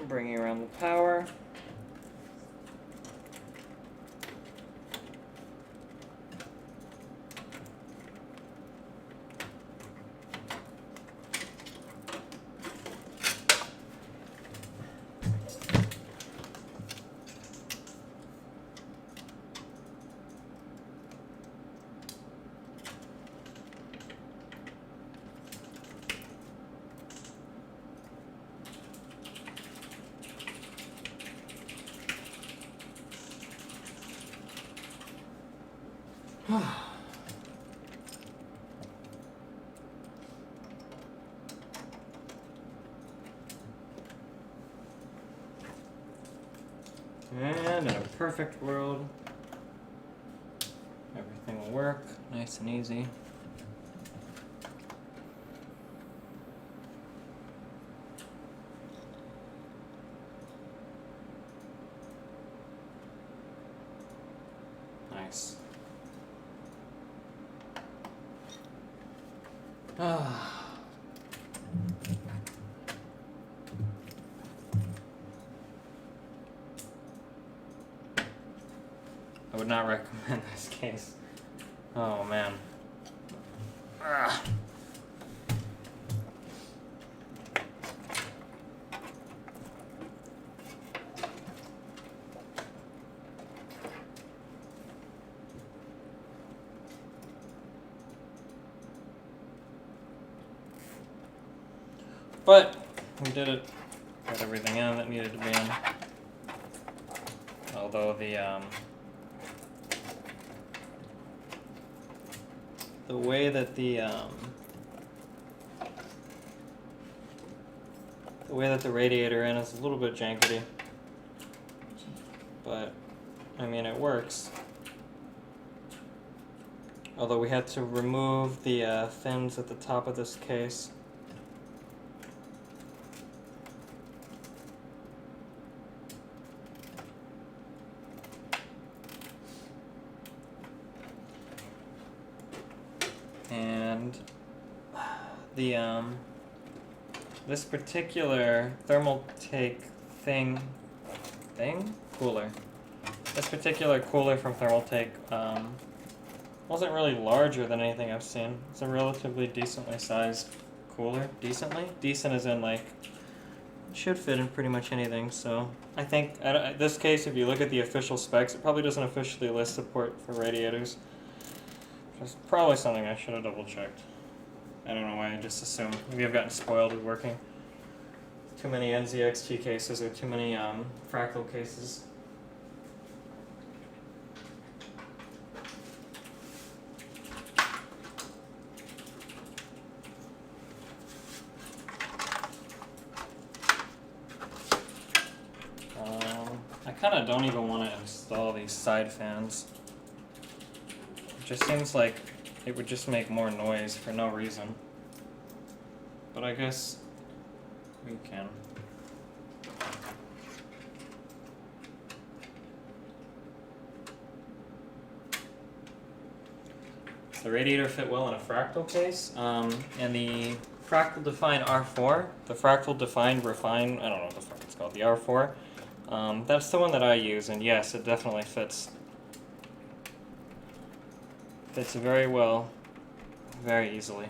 Bringing around the power. And in a perfect world, everything will work nice and easy. Nice. I would not recommend this case. Oh man. But we did it. Got everything in that needed to be in. Although the way that the radiator in is a little bit jankety, but I mean it works. Although we had to remove the fins at the top of this case. And the this particular thermal take cooler. This particular cooler from Thermaltake wasn't really larger than anything I've seen. It's a relatively decently sized cooler. Decent as in like should fit in pretty much anything. So I think this case, if you look at the official specs, it probably doesn't officially list support for radiators. That's probably something I should have double checked. I don't know why I just assumed. Maybe I've gotten spoiled with working too many NZXT cases or too many fractal cases. I kind of don't even want to install these side fans. It just seems like it would just make more noise for no reason. But I guess we can. The radiator fit well in a fractal case, and the fractal define R4, the fractal define refine, I don't know what the fuck it's called, the R4. That's the one that I use, and yes, it definitely fits. Fits very well, very easily.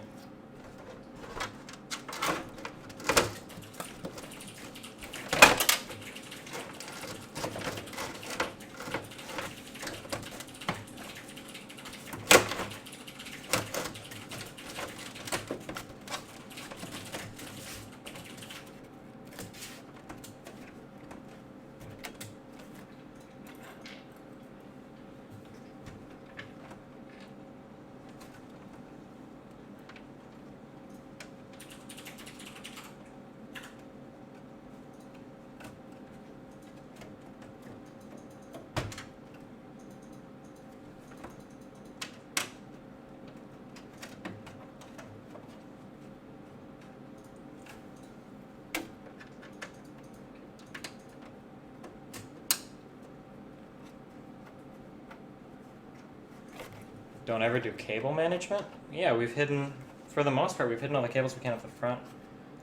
Don't ever do cable management? Yeah, we've hidden, for the most part, we've hidden all the cables we can at the front.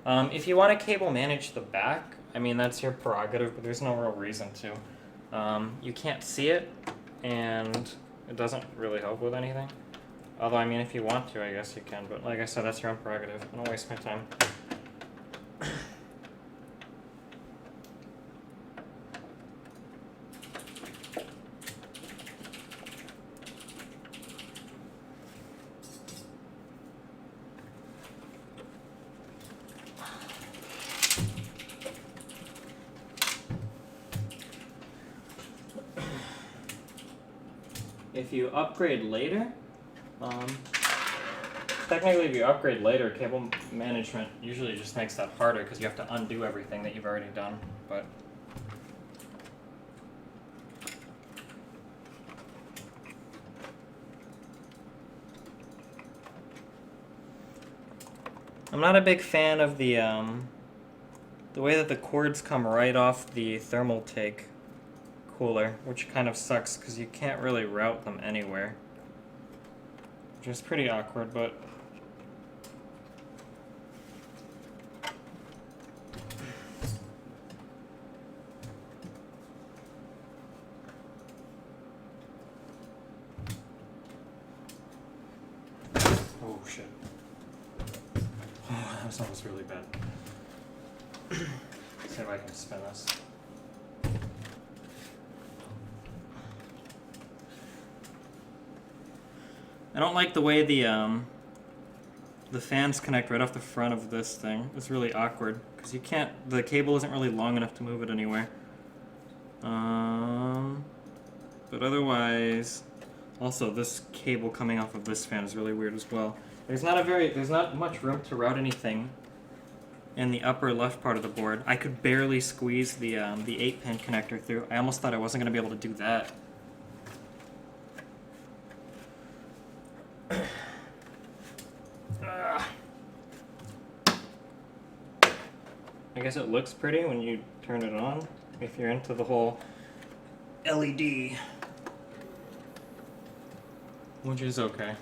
If you want to cable manage the back, I mean, that's your prerogative, but there's no real reason to. You can't see it, and it doesn't really help with anything. Although, I mean, if you want to, I guess you can, but like I said, that's your own prerogative. I don't waste my time. If you upgrade later, technically if you upgrade later, cable management usually just makes that harder because you have to undo everything that you've already done. But I'm not a big fan of the way that the cords come right off the thermal take cooler, which kind of sucks because you can't really route them anywhere. Which is pretty awkward, but oh shit. Oh, that sounds really bad. See if I can spin this. I don't like the way the fans connect right off the front of this thing. It's really awkward because you can't. The cable isn't really long enough to move it anywhere. But otherwise, also this cable coming off of this fan is really weird as well. There's not much room to route anything in the upper left part of the board. I could barely squeeze the 8-pin connector through. I almost thought I wasn't going to be able to do that. I guess it looks pretty when you turn it on, if you're into the whole LED, which is okay.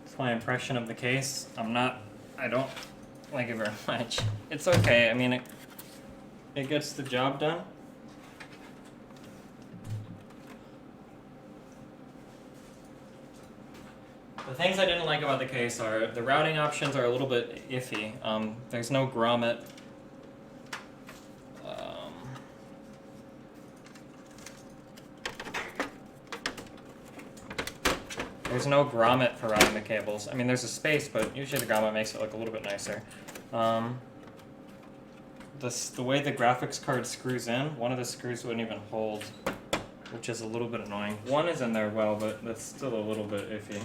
That's my impression of the case. I don't like it very much. It's okay, I mean, it gets the job done. The things I didn't like about the case are the routing options are a little bit iffy. There's no grommet. There's no grommet for routing the cables. I mean, there's a space, but usually the grommet makes it look a little bit nicer. The way the graphics card screws in, one of the screws wouldn't even hold, which is a little bit annoying. One is in there well, but that's still a little bit iffy.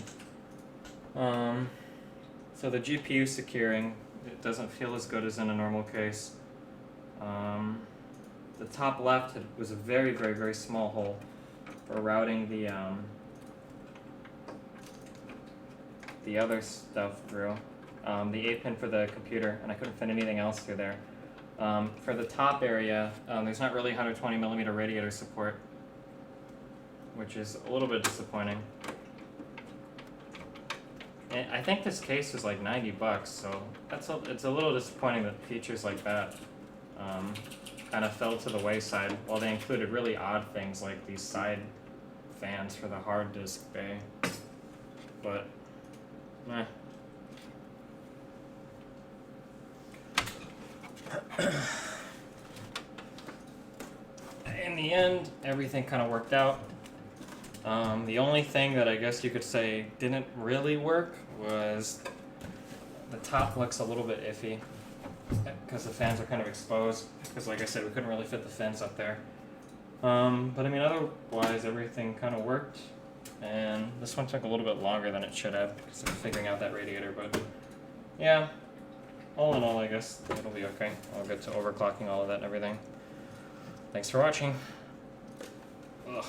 So the GPU securing, it doesn't feel as good as in a normal case. The top left was a very, very, very small hole for routing the other stuff through. The 8-pin for the computer, and I couldn't fit anything else through there. For the top area, there's not really 120mm radiator support, which is a little bit disappointing. And I think this case was like $90, so it's a little disappointing that features like that kind of fell to the wayside, while they included really odd things like these side fans for the hard disk bay. But, meh. In the end, everything kind of worked out. The only thing that I guess you could say didn't really work was the top looks a little bit iffy because the fans are kind of exposed, because like I said, we couldn't really fit the fins up there. But I mean, otherwise everything kind of worked, and this one took a little bit longer than it should have because of figuring out that radiator, but yeah, all in all, I guess it'll be okay. I'll get to overclocking all of that and everything. Thanks for watching. Ugh.